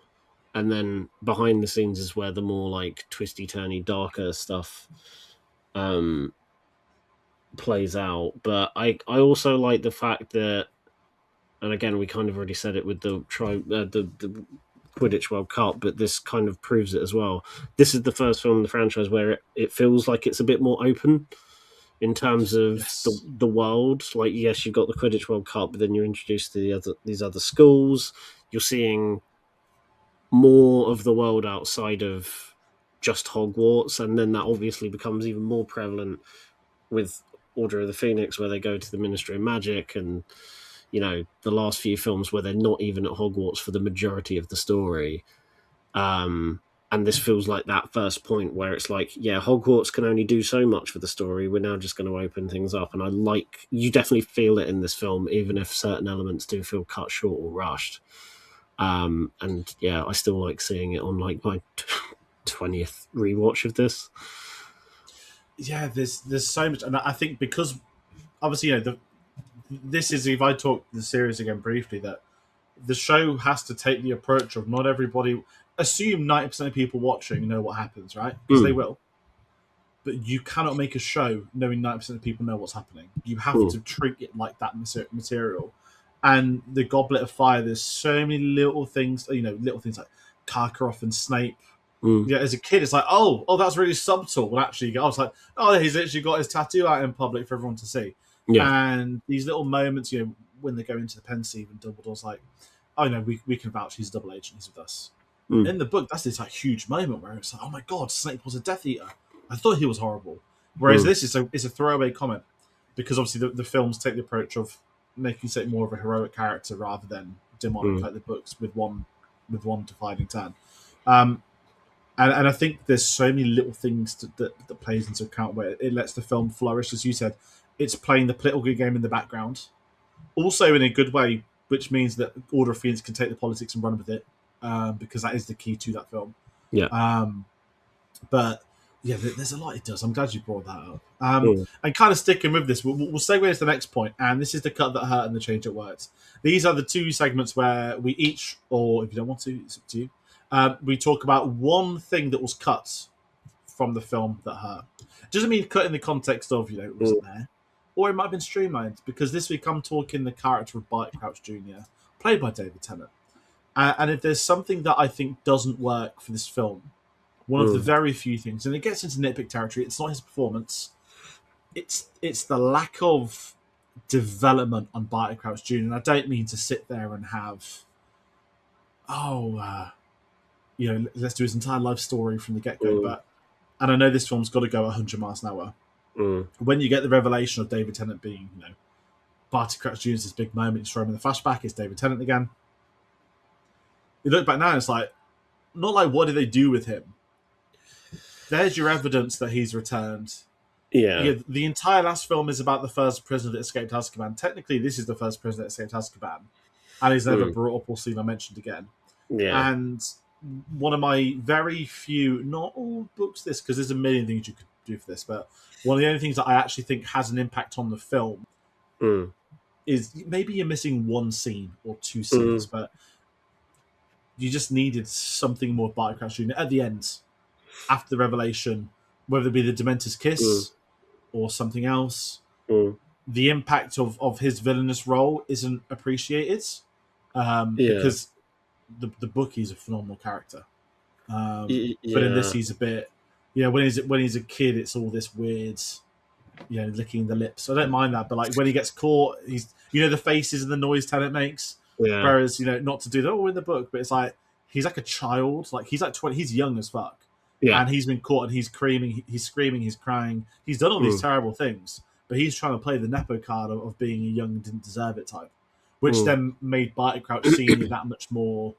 [SPEAKER 2] and then behind the scenes is where the more like twisty turny darker stuff plays out. But I also like the fact that, and again we kind of already said it with the Quidditch World Cup, but this kind of proves it as well. This is the first film in the franchise where it feels like it's a bit more open in terms of the world. Like, yes, you've got the Quidditch World Cup, but then you're introduced to these other schools. You're seeing more of the world outside of just Hogwarts, and then that obviously becomes even more prevalent with Order of the Phoenix, where they go to the Ministry of Magic, and the last few films where they're not even at Hogwarts for the majority of the story. And this feels like that first point where it's like, yeah, Hogwarts can only do so much for the story. We're now just going to open things up. And you definitely feel it in this film, even if certain elements do feel cut short or rushed. And yeah, I still like seeing it on like my 20th rewatch of this.
[SPEAKER 1] Yeah, there's so much. And I think because obviously, this is, if I talk the series again briefly, that the show has to take the approach of not everybody. Assume 90% of people watching know what happens, right? Because they will. But you cannot make a show knowing 90% of people know what's happening. You have to treat it like that material. And the Goblet of Fire, there's so many little things, little things like Karkaroff and Snape. Yeah, as a kid, it's like, oh, that's really subtle. But actually, I was like, oh, he's literally got his tattoo out in public for everyone to see. Yeah. And these little moments, when they go into the Pensieve and Dumbledore's like, oh, no, we can vouch he's a double agent, he's with us. In the book, that's this like huge moment where it's like, oh my god, Snape was a Death Eater. I thought he was horrible. Whereas this is a throwaway comment, because obviously the films take the approach of making Snape more of a heroic character rather than demonic like the books with one dividing turn. And I think there's so many little things that plays into account where it lets the film flourish. As you said, it's playing the political game in the background, also in a good way, which means that Order of Phoenix can take the politics and run with it. Because that is the key to that film.
[SPEAKER 2] Yeah.
[SPEAKER 1] But yeah, there's a lot it does. I'm glad you brought that up. And kind of sticking with this, we'll segue into the next point, and this is the cut that hurt and the change that worked. These are the two segments where we each, or if you don't want to, it's up to you, we talk about one thing that was cut from the film that hurt. Doesn't mean cut in the context of, it wasn't there. or it might have been streamlined, because this week I'm talking the character of Barty Crouch Jr., played by David Tennant. And if there's something that I think doesn't work for this film, one of the very few things, and it gets into nitpick territory, it's not his performance, it's the lack of development on Barty Crouch Jr. And I don't mean to sit there and have, let's do his entire life story from the get-go, but, and I know this film's got to go 100 miles an hour. When you get the revelation of David Tennant being, Barty Crouch Jr. is this big moment, you throw him in the flashback, it's David Tennant again. You look back now and it's like, not like, what did they do with him? There's your evidence that he's returned.
[SPEAKER 2] Yeah.
[SPEAKER 1] The entire last film is about the first prisoner that escaped Azkaban. Technically, this is the first prisoner that escaped Azkaban. And he's never brought up or seen or mentioned again.
[SPEAKER 2] Yeah.
[SPEAKER 1] And one of my very few, not all books this, because there's a million things you could do for this, but one of the only things that I actually think has an impact on the film is maybe you're missing one scene or two scenes, but you just needed something more Barty Crouch Jr. at the end, after the revelation, whether it be the Dementor's kiss or something else. The impact of his villainous role isn't appreciated because the book, he's a phenomenal character. But in this, he's a bit, when he's a kid, it's all this weird, licking the lips. I don't mind that, but like when he gets caught, he's, the faces and the noise Tennant makes.
[SPEAKER 2] Yeah.
[SPEAKER 1] Whereas, not to do that all in the book, but it's like he's like a child, like he's like 20, he's young as fuck.
[SPEAKER 2] Yeah.
[SPEAKER 1] And he's been caught and he's screaming, he's crying. He's done all these terrible things, but he's trying to play the Nepo card of being a young, didn't deserve it type, which then made Barty Crouch Sr. that much more,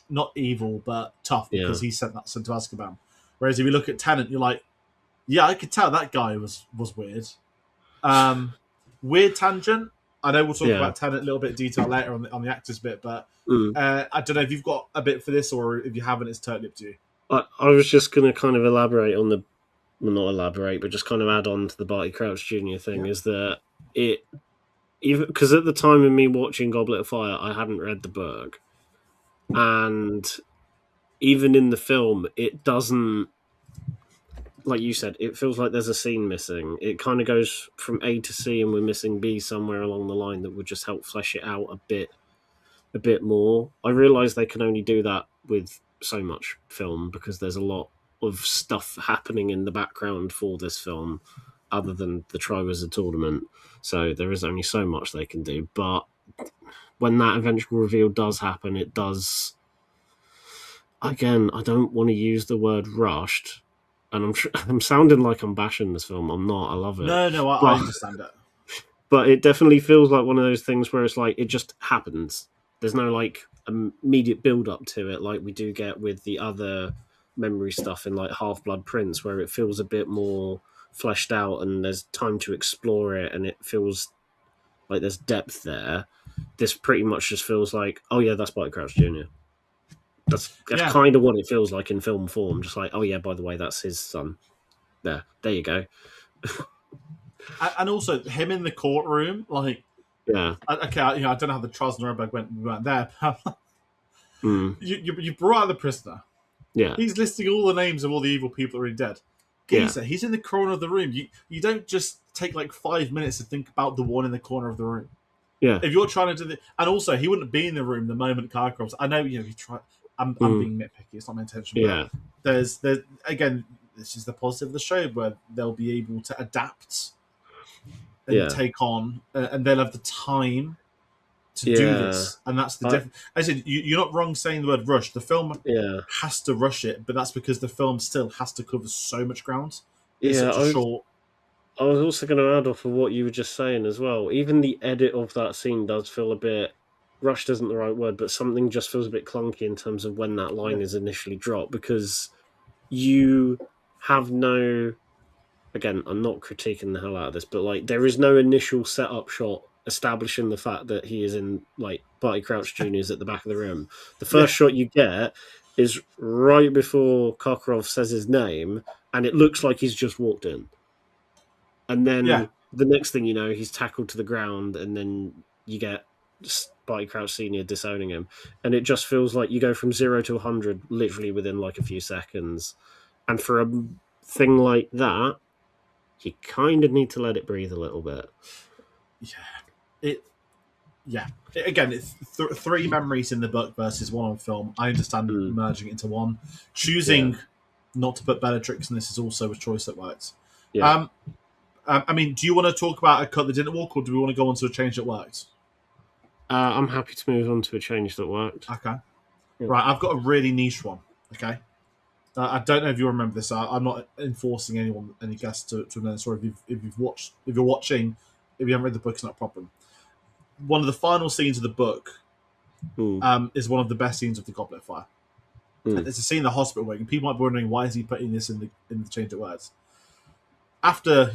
[SPEAKER 1] not evil, but tough, because he sent to Azkaban. Whereas if you look at Tennant, you're like, yeah, I could tell that guy was weird. Weird tangent. I know we'll talk about Tennant a little bit of detail later on the actors bit, but I don't know if you've got a bit for this, or if you haven't, it's totally up to you.
[SPEAKER 2] I was just going to kind of elaborate on not elaborate, but just kind of add on to the Barty Crouch Jr. thing, is that even because at the time of me watching Goblet of Fire, I hadn't read the book, and even in the film, it doesn't, like you said, it feels like there's a scene missing. It kind of goes from A to C, and we're missing B somewhere along the line that would just help flesh it out a bit more. I realise they can only do that with so much film, because there's a lot of stuff happening in the background for this film other than the Triwizard Tournament, so there is only so much they can do. But when that eventual reveal does happen, it does, again, I don't want to use the word rushed, and I'm sounding like I'm bashing this film. I'm not. I love it.
[SPEAKER 1] No, I understand it.
[SPEAKER 2] But it definitely feels like one of those things where it's like it just happens. There's no like immediate build up to it, like we do get with the other memory stuff in like Half-Blood Prince, where it feels a bit more fleshed out and there's time to explore it, and it feels like there's depth there. This pretty much just feels like, oh yeah, that's Barty Crouch Jr. That's kind of what it feels like in film form. Just like, oh yeah, by the way, that's his son. There you go.
[SPEAKER 1] And also him in the courtroom, like, okay, I don't know how the trials in Nuremberg went. We weren't there. You brought out the prisoner.
[SPEAKER 2] Yeah,
[SPEAKER 1] he's listing all the names of all the evil people that are already dead. Geezer, he's in the corner of the room. You don't just take like 5 minutes to think about the one in the corner of the room.
[SPEAKER 2] Yeah,
[SPEAKER 1] if you're trying to do and also he wouldn't be in the room the moment Karkaroff's. I know you try. I'm being nitpicky. It's not my intention. But there's again, this is the positive of the show, where they'll be able to adapt and take on, and they'll have the time to do this, and that's the difference. I said you're not wrong saying the word rush. The film has to rush it, but that's because the film still has to cover so much ground. It's such a short.
[SPEAKER 2] I was also going to add off of what you were just saying as well. Even the edit of that scene does feel a bit rushed. Isn't the right word, but something just feels a bit clunky in terms of when that line is initially dropped, because you have no. Again, I'm not critiquing the hell out of this, but like there is no initial setup shot establishing the fact that he is in, like, Barty Crouch Jr. is at the back of the room. The first shot you get is right before Karkaroff says his name, and it looks like he's just walked in. And then the next thing you know, he's tackled to the ground, and then you get Barty Crouch Sr. disowning him. And it just feels like you go from 0 to 100 literally within like a few seconds. And for a thing like that, you kind of need to let it breathe a little bit.
[SPEAKER 1] Again, it's three memories in the book versus one on film. I understand merging it into one. Choosing not to put Bellatrix in this is also a choice that works.
[SPEAKER 2] Yeah.
[SPEAKER 1] I mean, do you want to talk about a cut that didn't work, or do we want to go on to a change that worked?
[SPEAKER 2] I'm happy to move on to a change that worked.
[SPEAKER 1] Okay. Yeah. Right, I've got a really niche one. Okay. I don't know if you remember this. I'm not enforcing any guests to know. Sorry, if you're watching, if you haven't read the book, it's not a problem. One of the final scenes of the book is one of the best scenes of the Goblet of Fire. It's a scene in the hospital wing, and people might be wondering why is he putting this in the change of words. After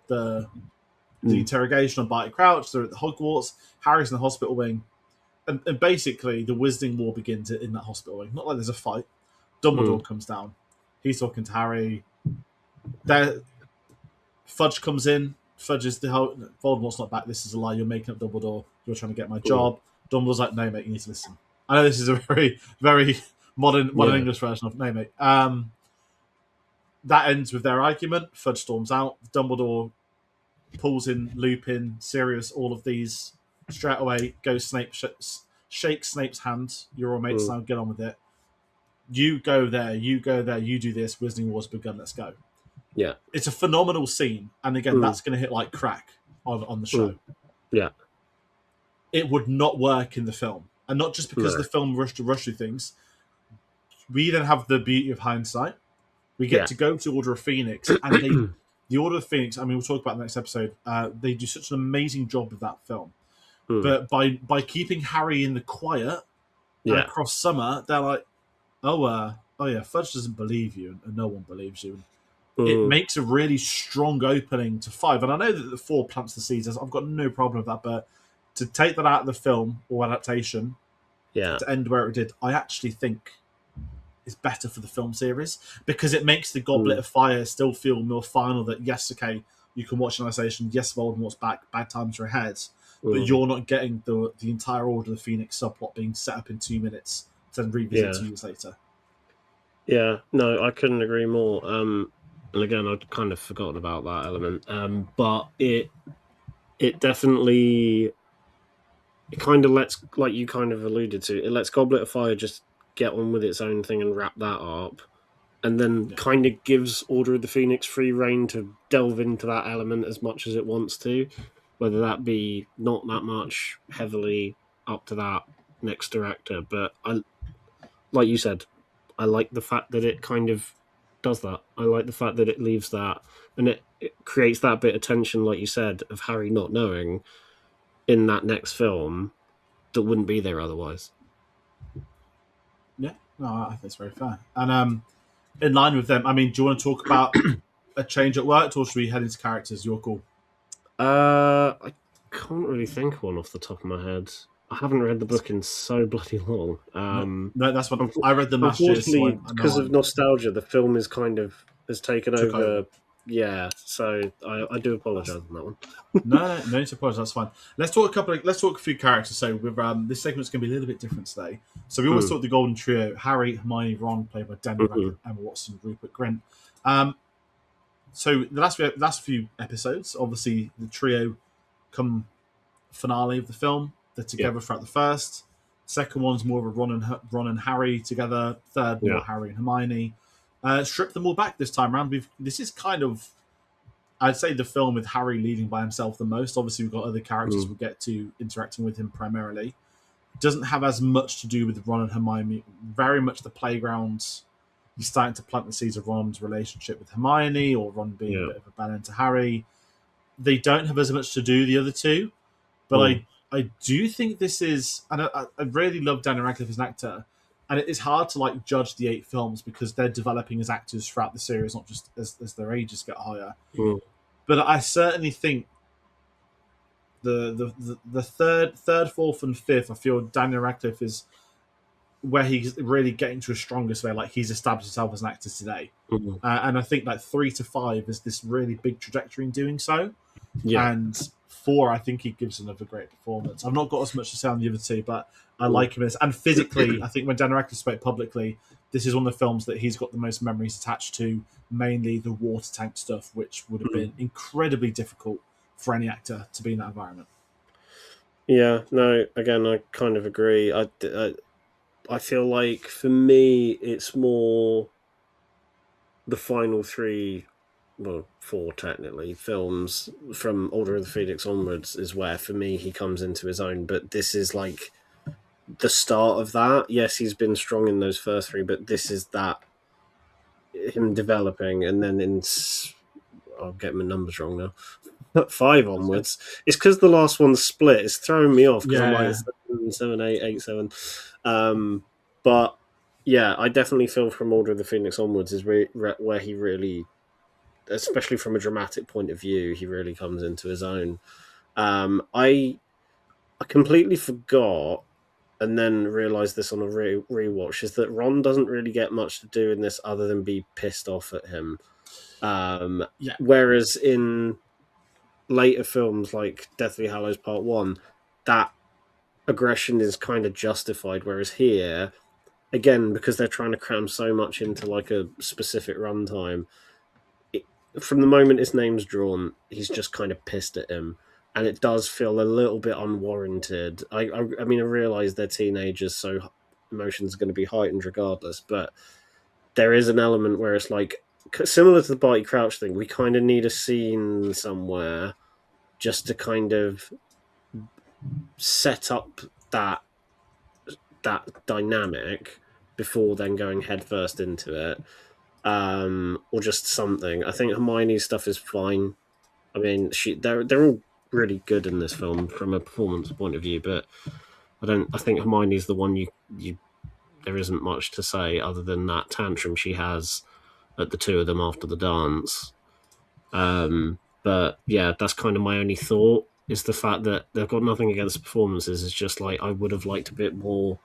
[SPEAKER 1] the interrogation on Barty Crouch, they're at the Hogwarts. Harry's in the hospital wing, and basically the Wizarding War begins in that hospital wing. Not like there's a fight. Dumbledore comes down. He's talking to Harry. Fudge comes in. Fudge is Voldemort's not back. This is a lie. You're making up Dumbledore. You're trying to get my job. Dumbledore's like, no, mate, you need to listen. I know this is a very, very modern English version of no, mate. That ends with their argument. Fudge storms out. Dumbledore pulls in Lupin, Sirius, all of these straight away. Goes Snape, shakes Snape's hand. You're all mates now. Get on with it. You go there. You do this. Wizarding War's begun. Let's go.
[SPEAKER 2] Yeah,
[SPEAKER 1] it's a phenomenal scene, and again, that's going to hit like crack on the show.
[SPEAKER 2] Yeah,
[SPEAKER 1] it would not work in the film, and not just because the film rushed through things. We then have the beauty of hindsight. We get to go to Order of Phoenix, and the Order of Phoenix. I mean, we'll talk about the next episode. They do such an amazing job with that film, but by keeping Harry in the quiet and across summer, they're like, oh yeah, Fudge doesn't believe you, and no one believes you. It makes a really strong opening to 5. And I know that the 4 plants the seeds. I've got no problem with that. But to take that out of the film or adaptation to end where it did, I actually think is better for the film series because it makes the Goblet of Fire still feel more final that, yes, okay, you can watch in isolation. Yes, Voldemort's back. Bad times are ahead. But you're not getting the entire Order of the Phoenix subplot being set up in 2 minutes to then revisit 2 years later.
[SPEAKER 2] Yeah, no, I couldn't agree more. And again, I'd kind of forgotten about that element. But it definitely, it kind of lets, like you kind of alluded to, it lets Goblet of Fire just get on with its own thing and wrap that up. And then kind of gives Order of the Phoenix free reign to delve into that element as much as it wants to. Whether that be not that much heavily up to that next director. But like you said, I like the fact that it kind of does that. I like the fact that it leaves that, and it creates that bit of tension, like you said, of Harry not knowing in that next film that wouldn't be there otherwise.
[SPEAKER 1] Yeah, no, I think that's very fair. And in line with them, I mean, do you want to talk about a change at work, or should we head into characters? Your call.
[SPEAKER 2] I can't really think of one off the top of my head. I haven't read the book in so bloody long.
[SPEAKER 1] No, that's what I read them last year.
[SPEAKER 2] Unfortunately, because of nostalgia, the film has taken over. Yeah, so I do apologise on that one.
[SPEAKER 1] no need to apologise. That's fine. Let's talk a few characters. So with this segment's going to be a little bit different today. So we always talk the Golden Trio: Harry, Hermione, Ron, played by Daniel Radcliffe, Emma Watson, Rupert Grint. So the last few episodes, obviously the trio come finale of the film. They're together throughout the first. Second one's more of a Ron and Harry together. Third, more Harry and Hermione. Strip them all back this time around. This is kind of, I'd say, the film with Harry leading by himself the most. Obviously, we've got other characters we'll get to interacting with him primarily. It doesn't have as much to do with Ron and Hermione. Very much the playground. He's starting to plant the seeds of Ron's relationship with Hermione, or Ron being a bit of a bad to Harry. They don't have as much to do, the other two. But I do think this is, and I really love Daniel Radcliffe as an actor, and it is hard to judge the 8 films because they're developing as actors throughout the series, not just as their ages get higher. But I certainly think the third, fourth, and fifth, I feel Daniel Radcliffe is where he's really getting to his strongest, where he's established himself as an actor today. And I think 3 to 5 is this really big trajectory in doing so. And 4, I think he gives another great performance. I've not got as much to say on the other two, but I like him in this. And physically, I think when Dan Radcliffe spoke publicly, this is one of the films that he's got the most memories attached to, mainly the water tank stuff, which would have been incredibly difficult for any actor to be in that environment.
[SPEAKER 2] Yeah, no, again, I kind of agree. I feel like for me, it's more the final 3, well, 4 technically, films from Order of the Phoenix onwards is where, for me, he comes into his own. But this is like the start of that. Yes, he's been strong in those first 3, but this is that him developing, and then I'll get my numbers wrong now. 5 onwards. It's because the last one's split. It's throwing me off because I'm like 7, 8, 8, 7. But yeah, I definitely feel from Order of the Phoenix onwards is where he really, especially from a dramatic point of view, he really comes into his own. I completely forgot, and then realised this on a rewatch, is that Ron doesn't really get much to do in this other than be pissed off at him. Whereas in later films like Deathly Hallows Part 1, that aggression is kind of justified, whereas here, again, because they're trying to cram so much into like a specific runtime, from the moment his name's drawn, he's just kind of pissed at him, and it does feel a little bit unwarranted. I mean, I realise they're teenagers, so emotions are going to be heightened regardless, but there is an element where it's like, similar to the Barty Crouch thing, we kind of need a scene somewhere just to kind of set up that dynamic before then going headfirst into it, or just something. I think Hermione's stuff is fine. I mean, they're all really good in this film from a performance point of view, but I think Hermione's the one you there isn't much to say other than that tantrum she has at the two of them after the dance. But yeah, that's kind of my only thought, is the fact that they've got nothing against the performances. It's just like, I would have liked a bit more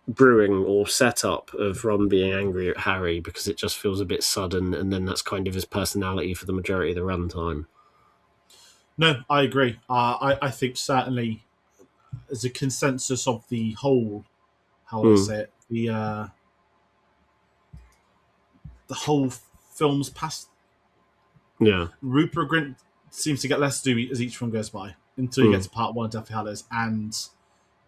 [SPEAKER 2] brewing or setup of Ron being angry at Harry, because it just feels a bit sudden, and then that's kind of his personality for the majority of the runtime.
[SPEAKER 1] No, I agree. I think certainly as a consensus of the whole, how would I say it, the whole film's past.
[SPEAKER 2] Yeah,
[SPEAKER 1] Rupert Grint seems to get less to do as each film goes by until you get to part 1 of Deathly Hallows, and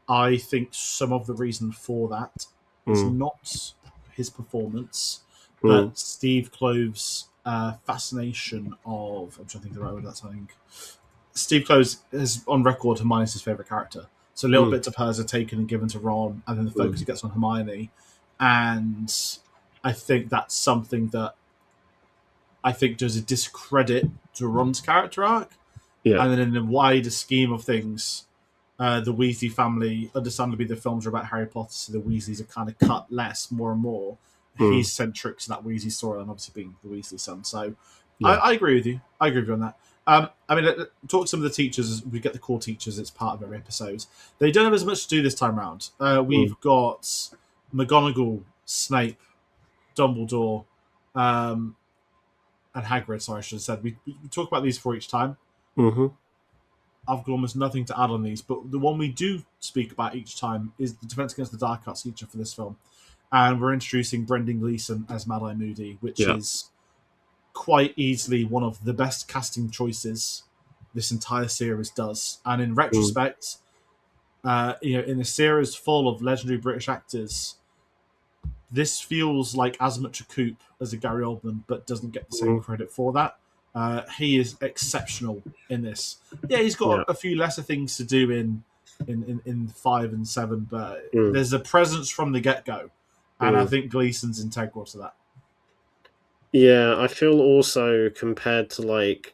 [SPEAKER 1] I think some of the reason for that is not his performance, but Steve Klove's fascination of. I'm trying to think of the right word. That's something. Steve Kloves is on record Hermione's his favorite character, so little bits of hers are taken and given to Ron, and then the focus gets on Hermione, and I think that's something that I think does a discredit to Ron's character arc.
[SPEAKER 2] yeah.
[SPEAKER 1] And then in the wider scheme of things, the Weasley family, understandably the films are about Harry Potter, so the Weasleys are kind of cut less, more and more. He's centric to that Weasley story, and obviously being the Weasley son. So I agree with you. I agree with you on that. I mean, talk to some of the teachers. We get the core teachers. It's part of every episode. They don't have as much to do this time around. We've got McGonagall, Snape, Dumbledore, and Hagrid, sorry, I should have said. We talk about these for each time. I've got almost nothing to add on these, but the one we do speak about each time is the Defense Against the Dark Arts teacher for this film. And we're introducing Brendan Gleeson as Mad-Eye Moody, which is quite easily one of the best casting choices this entire series does. And in retrospect, in a series full of legendary British actors, this feels like as much a coup as a Gary Oldman, but doesn't get the same credit for that. He is exceptional in this. Yeah, he's got a few lesser things to do in 5 and 7, but there's a presence from the get-go, and I think Gleeson's integral to that.
[SPEAKER 2] Yeah, I feel also, compared to, like,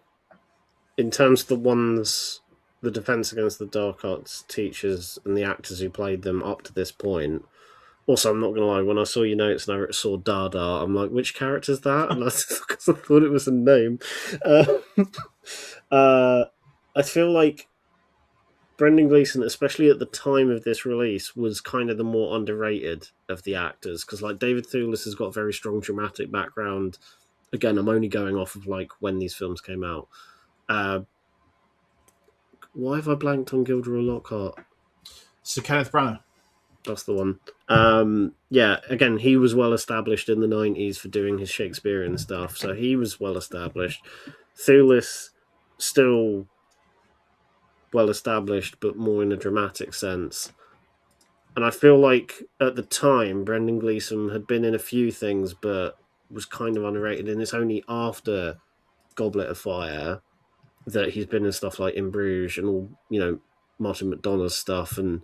[SPEAKER 2] in terms of the ones, the Defense Against the Dark Arts teachers and the actors who played them up to this point. Also, I'm not going to lie, when I saw your notes and I saw Dada, I'm like, which character's that? And I thought it was a name. I feel like Brendan Gleeson, especially at the time of this release, was kind of the more underrated of the actors, because like David Thewlis has got a very strong dramatic background. Again, I'm only going off of like when these films came out. Why have I blanked on Gilderoy Lockhart?
[SPEAKER 1] So Kenneth Branagh.
[SPEAKER 2] That's the one. Yeah, again, he was well established in the 90s for doing his Shakespearean stuff, so he was well established. Thulis, still well established, but more in a dramatic sense. And I feel like at the time, Brendan Gleeson had been in a few things, but was kind of underrated. And it's only after Goblet of Fire that he's been in stuff like In Bruges and all, Martin McDonagh's stuff and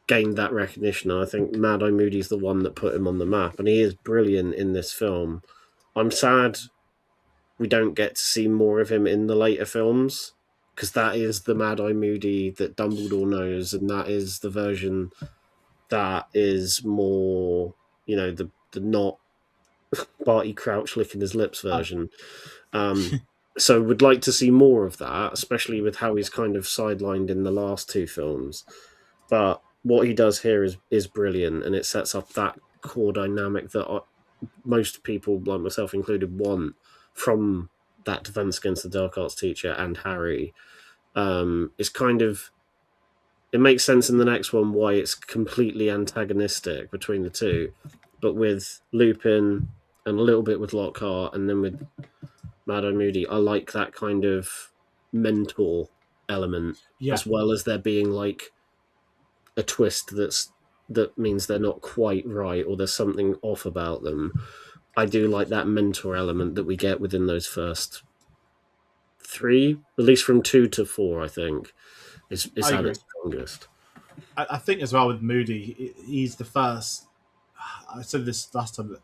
[SPEAKER 2] gained that recognition. And I think Mad Eye Moody's the one that put him on the map, and he is brilliant in this film. I'm sad we don't get to see more of him in the later films, because that is the Mad Eye Moody that Dumbledore knows, and that is the version that is more, the not Barty Crouch licking his lips version. So would like to see more of that, especially with how he's kind of sidelined in the last two films. But what he does here is brilliant, and it sets up that core dynamic that most people, like myself included, want from that Defense Against the Dark Arts teacher and Harry. It's kind of, it makes sense in the next one why it's completely antagonistic between the two, but with Lupin and a little bit with Lockhart, and then with Mad Eye Moody, I like that kind of mentor element, as well as there being like a twist that means they're not quite right or there's something off about them. I do like that mentor element that we get within those first three, at least from 2 to 4, I think, is at its strongest.
[SPEAKER 1] I think as well with Moody, he's the first. I said this last time, that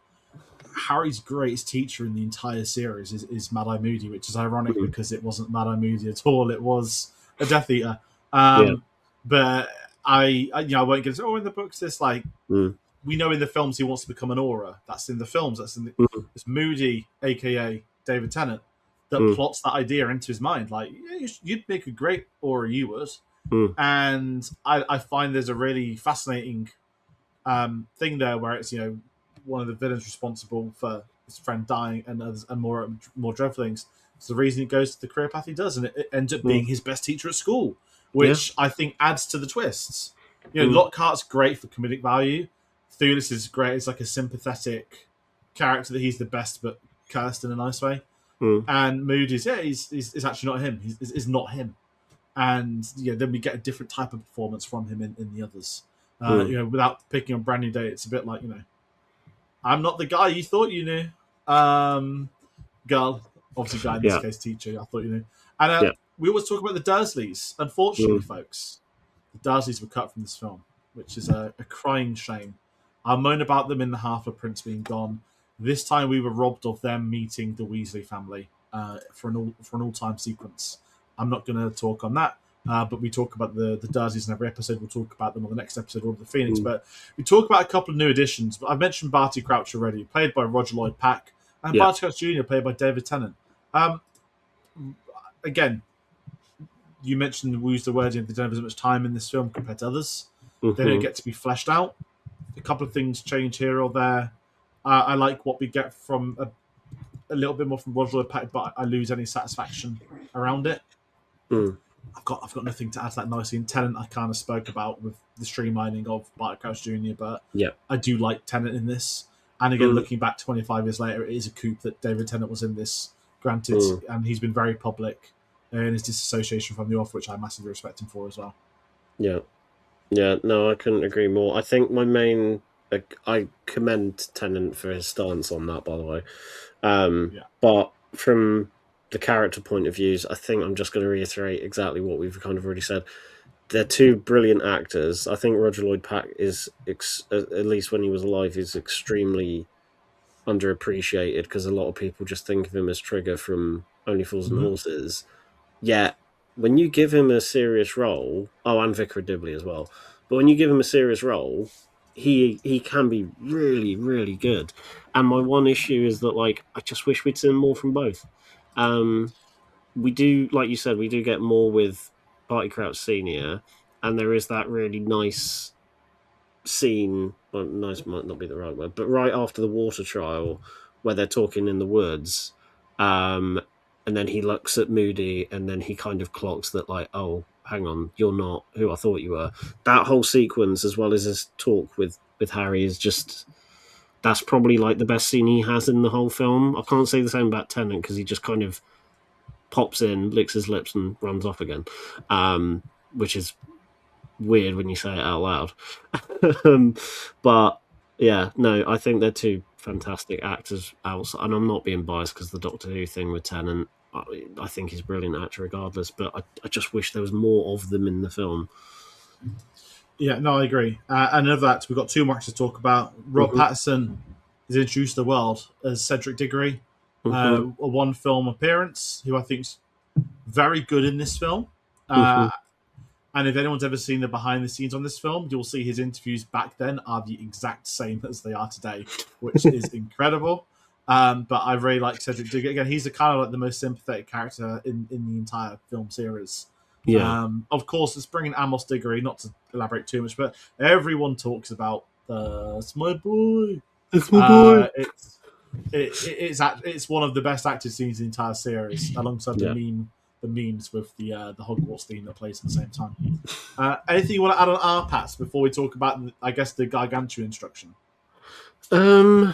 [SPEAKER 1] Harry's greatest teacher in the entire series is Mad Eye Moody, which is ironic because it wasn't Mad Eye Moody at all. It was a Death Eater. But I won't get in the books this we know in the films he wants to become an aura. That's in the films. That's in the, it's Moody, aka David Tennant, that plots that idea into his mind. Like, yeah, you'd make a great aura, you would. And I find there's a really fascinating thing there where it's one of the villains responsible for his friend dying and others and more dreadful things. It's the reason he goes to the career path he does, and it ends up being his best teacher at school, which I think adds to the twists. Lockhart's great for comedic value. Thulis is great. It's like a sympathetic character that he's the best, but cursed in a nice way. And Moody's, he's actually not him. He's not him. And then we get a different type of performance from him in the others. Without picking on Brand New Day, it's a bit like, I'm not the guy you thought you knew. Girl, obviously guy in this case, teacher, I thought you knew. And we always talk about the Dursleys. Unfortunately, folks, the Dursleys were cut from this film, which is a crying shame. I moan about them in the Half-Blood Prince being gone. This time we were robbed of them meeting the Weasley family for an all-time sequence. I'm not going to talk on that, but we talk about the Dursleys in every episode. We'll talk about them on the next episode, Order of the Phoenix. But we talk about a couple of new additions. But I've mentioned Barty Crouch already, played by Roger Lloyd Pack, and Barty Crouch Jr., played by David Tennant. Again, you mentioned, we used the word, they don't have as much time in this film compared to others. They don't get to be fleshed out. A couple of things change here or there. I like what we get from a little bit more from Roger Lloyd Pack, but I lose any satisfaction around it. I've got nothing to add to that nicely. And Tennant, I kind of spoke about with the streamlining of Barty Crouch Jr., but I do like Tennant in this. And again, looking back 25 years later, it is a coup that David Tennant was in this, granted, and he's been very public in his disassociation from the author, which I massively respect him for as well.
[SPEAKER 2] Yeah, no, I couldn't agree more. I think I commend Tennant for his stance on that, by the way. But from the character point of views, I think I'm just going to reiterate exactly what we've kind of already said. They're two brilliant actors. I think Roger Lloyd Pack is, at least when he was alive, is extremely underappreciated because a lot of people just think of him as Trigger from Only Fools and Horses. Yet, when you give him a serious role, and Vicar of Dibley as well, but when you give him a serious role, he can be really, really good. And my one issue is that, I just wish we'd seen more from both. We do, like you said, we do get more with Barty Crouch Senior, and there is that really nice scene. Well, nice might not be the right word, but right after the water trial, where they're talking in the woods, and then he looks at Moody, and then he kind of clocks that, hang on, you're not who I thought you were. That whole sequence, as well as his talk with Harry, is just, that's probably like the best scene he has in the whole film. I can't say the same about Tennant because he just kind of pops in, licks his lips, and runs off again, which is weird when you say it out loud. But yeah, no, I think they're two fantastic actors outside, and I'm not being biased because the Doctor Who thing with Tennant, I think he's a brilliant actor regardless, but I just wish there was more of them in the film.
[SPEAKER 1] Yeah, no, I agree. And of that, we've got two more to talk about. Rob Pattinson is introduced to the world as Cedric Diggory, a one film appearance, who I think's very good in this film. And if anyone's ever seen the behind the scenes on this film, you'll see his interviews back then are the exact same as they are today, which is incredible. But I really like Cedric Diggory. Again, he's kind of like the most sympathetic character in the entire film series.
[SPEAKER 2] Yeah.
[SPEAKER 1] Of course, it's bringing Amos Diggory, not to elaborate too much, but everyone talks about it's my boy.
[SPEAKER 2] It's my boy.
[SPEAKER 1] It's one of the best acted scenes in the entire series, alongside the memes with the Hogwarts theme that plays at the same time. Anything you want to add on our pass before we talk about, I guess, the Gargantua instruction?
[SPEAKER 2] I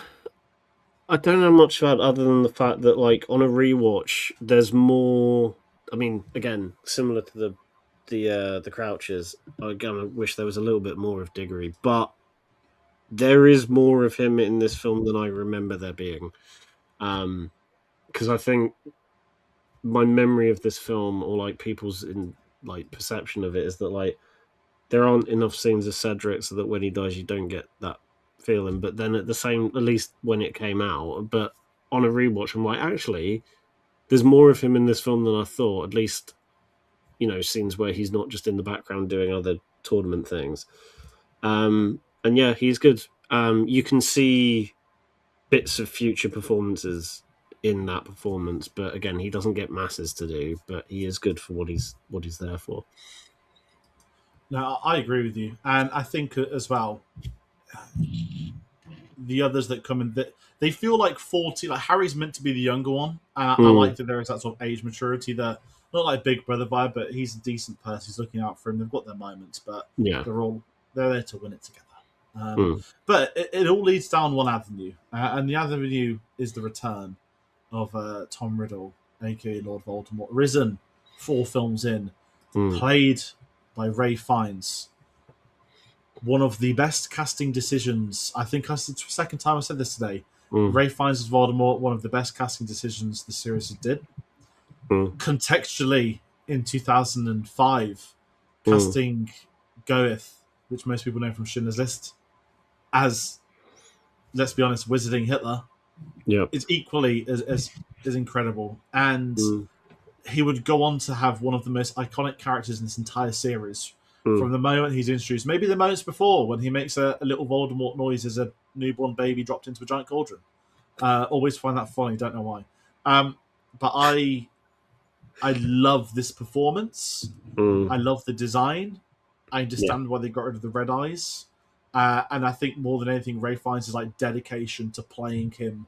[SPEAKER 2] don't know much about other than the fact that, like, on a rewatch, there's more. I mean, again, similar to the Crouchers. Again, I wish there was a little bit more of Diggory, but there is more of him in this film than I remember there being. Because I think my memory of this film, or like people's perception of it, is that like there aren't enough scenes of Cedric so that when he dies you don't get that feeling. But then at least when it came out, but on a rewatch I'm like, actually there's more of him in this film than I thought, at least, scenes where he's not just in the background doing other tournament things. And yeah, he's good. You can see bits of future performances in that performance, but again, he doesn't get masses to do, but he is good for what he's there for.
[SPEAKER 1] No, I agree with you, and I think as well, the others that come in, that they feel like 40. Like Harry's meant to be the younger one, and I like that there is that sort of age maturity that, not like Big Brother vibe, but he's a decent person. He's looking out for him. They've got their moments, but they're there to win it together. But it all leads down one avenue, and the avenue is the return of Tom Riddle, aka Lord Voldemort, risen 4 films in, played by Ray Fiennes. One of the best casting decisions, I think it's the second time I said this today. Ray Fiennes as Voldemort, one of the best casting decisions the series did. Contextually, in 2005, casting Goeth, which most people know from Schindler's List, as, let's be honest, wizarding Hitler, is equally as incredible. And he would go on to have one of the most iconic characters in this entire series. From the moment he's introduced, maybe the moments before, when he makes a little Voldemort noise as a newborn baby dropped into a giant cauldron. Always find that funny, don't know why. But I love this performance. I love the design. I understand why they got rid of the red eyes. And I think more than anything, Ray Fiennes' like dedication to playing him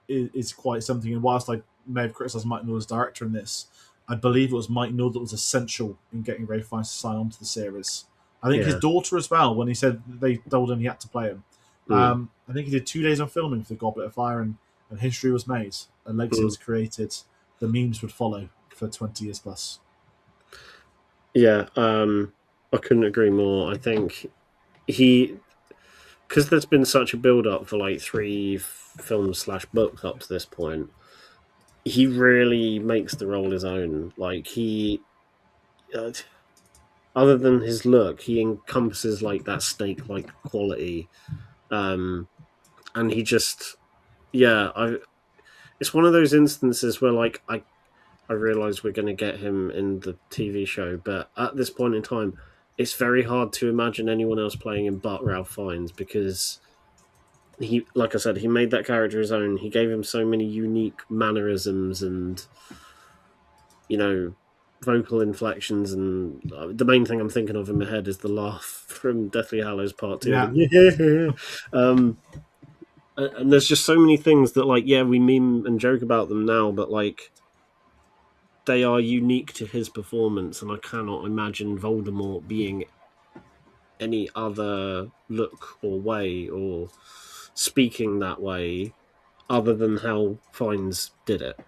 [SPEAKER 1] is quite something. And whilst I may have criticised Mike Newell as director in this, I believe it was Mike Newell that was essential in getting Ray Fiennes to sign on to the series. I think his daughter as well, when he said they told him he had to play him. I think he did 2 days of filming for the Goblet of Fire, and history was made. A legacy was created. The memes would follow for 20 years plus.
[SPEAKER 2] Yeah, I couldn't agree more. I think because there's been such a build-up for like 3 films / books up to this point, he really makes the role his own. Like other than his look, he encompasses like that snake-like quality, and he just, it's one of those instances where like I realise we're going to get him in the TV show, but at this point in time, it's very hard to imagine anyone else playing him but Ralph Fiennes, because he, like I said, he made that character his own. He gave him so many unique mannerisms and, vocal inflections, and the main thing I'm thinking of in my head is the laugh from Deathly Hallows Part 2. Yeah. And there's just so many things that, like, we meme and joke about them now, but, like, they are unique to his performance, and I cannot imagine Voldemort being any other look or way or speaking that way other than how Fiennes did it,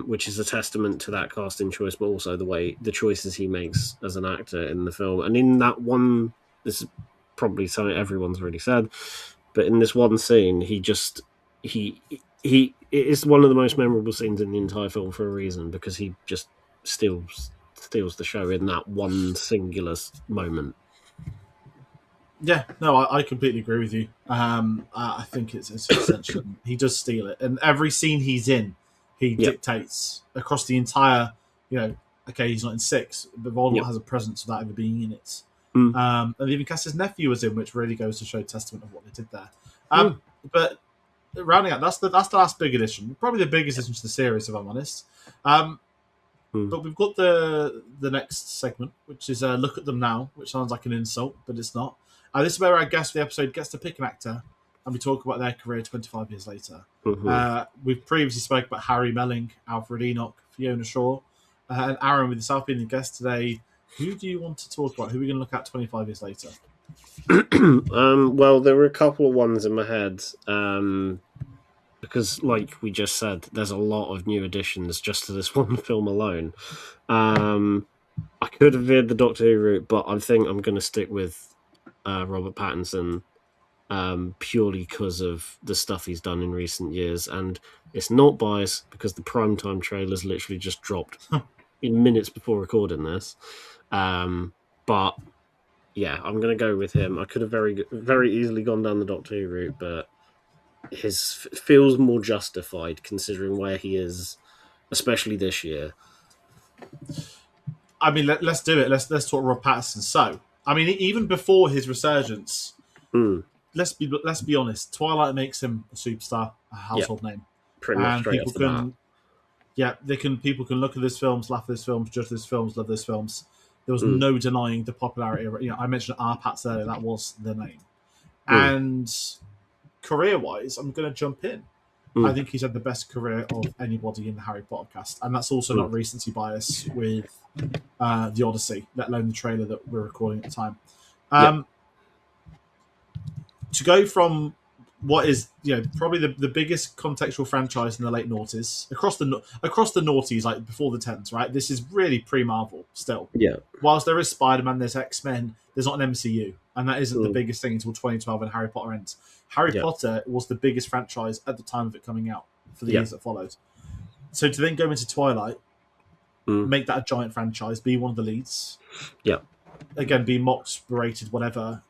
[SPEAKER 2] which is a testament to that casting choice, but also the choices he makes as an actor in the film. And in that one, this is probably something everyone's already said, but in this one scene, he it is one of the most memorable scenes in the entire film for a reason, because he just steals the show in that one singular moment.
[SPEAKER 1] Yeah, no, I completely agree with you. I think it's essential. He does steal it, and every scene he's in, he dictates across the entire. Okay, he's not in 6, but Voldemort has a presence without ever being in it. And even Cass's nephew was in, which really goes to show testament of what they did there. But rounding out, that's the last big addition, probably the biggest addition to the series, if I'm honest. But we've got the next segment, which is Look at Them Now, which sounds like an insult, but it's not. This is where our guest for the episode gets to pick an actor, and we talk about their career 25 years later. We've previously spoke about Harry Melling, Alfred Enoch, Fiona Shaw, and Aaron, with yourself being the guest today. Who do you want to talk about? Who are we going to look at 25 years later?
[SPEAKER 2] Well, there were a couple of ones in my head, because, like we just said, there's a lot of new additions just to this one film alone. I could have veered the Doctor Who route, but I think I'm going to stick with Robert Pattinson, purely because of the stuff he's done in recent years. And it's not biased, because the primetime trailers literally just dropped in minutes before recording this. But yeah, I'm going to go with him. I could have very, very easily gone down the Doctor Who route, but his feels more justified considering where he is, especially this year.
[SPEAKER 1] I mean, let's do it. Let's talk Rob Pattinson. So, I mean, even before his resurgence, let's be honest. Twilight makes him a superstar, a household name.
[SPEAKER 2] Pretty much straight off the bat.
[SPEAKER 1] Yeah, people can look at his films, laugh at his films, judge his films, love his films. There was no denying the popularity. I mentioned R-Pats earlier. That was the name. And career-wise, I'm going to jump in. I think he's had the best career of anybody in the Harry Potter cast, and that's also not recency bias with the Odyssey, let alone the trailer that we're recording at the time. To go from what is probably the biggest contextual franchise in the late noughties across the noughties, like before the 10s, right? This is really pre-Marvel still.
[SPEAKER 2] Yeah.
[SPEAKER 1] Whilst there is Spider-Man, there's X-Men, there's not an MCU, and that isn't the biggest thing until 2012 when Harry Potter ends. Harry Potter was the biggest franchise at the time of it coming out for the years that followed. So to then go into Twilight, make that a giant franchise, be one of the leads, again, be mocked, berated, whatever,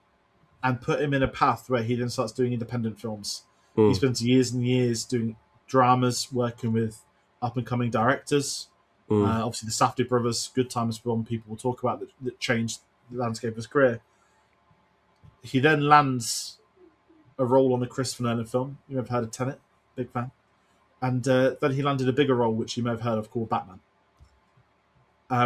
[SPEAKER 1] and put him in a path where he then starts doing independent films. He spends years and years doing dramas, working with up-and-coming directors. Obviously, the Safdie brothers, Good Time is one people will talk about that changed the landscape of his career. He then lands a role on a Christopher Nolan film. You may have heard of Tenet, big fan. And then he landed a bigger role, which you may have heard of, called Batman.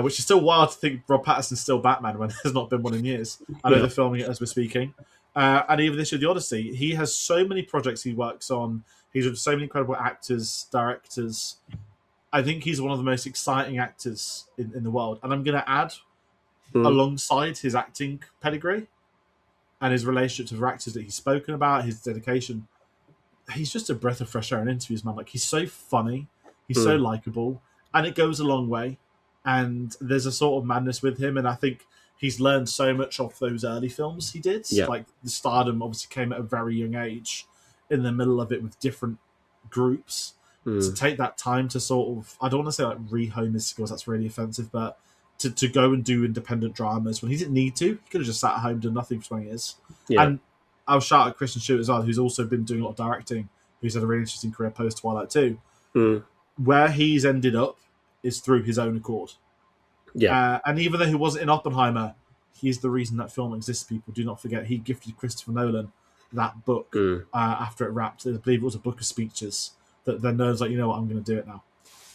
[SPEAKER 1] Which is still wild to think Rob Pattinson's still Batman when there's not been one in years. I know they're filming it as we're speaking. And even this year, The Odyssey, he has so many projects he works on. He's with so many incredible actors, directors. I think he's one of the most exciting actors in the world. And I'm going to add, alongside his acting pedigree and his relationships with actors that he's spoken about, his dedication, he's just a breath of fresh air in interviews, man. Like, he's so funny, he's so likable, and it goes a long way. And there's a sort of madness with him, and I think he's learned so much off those early films he did. Like, the Stardom obviously came at a very young age, in the middle of it with different groups. To take that time to sort of, I don't want to say like rehome his skills, that's really offensive, but to go and do independent dramas when he didn't need to. He could have just sat at home, done nothing for 20 years. And I'll shout at Christian Stewart as well, who's also been doing a lot of directing, who's had a really interesting career post-Twilight too. Where he's ended up is through his own accord. And even though he wasn't in Oppenheimer, he's the reason that film exists, people. Do not forget, he gifted Christopher Nolan that book after it wrapped. I believe it was a book of speeches that then Nolan's like, you know what, I'm going to do it now.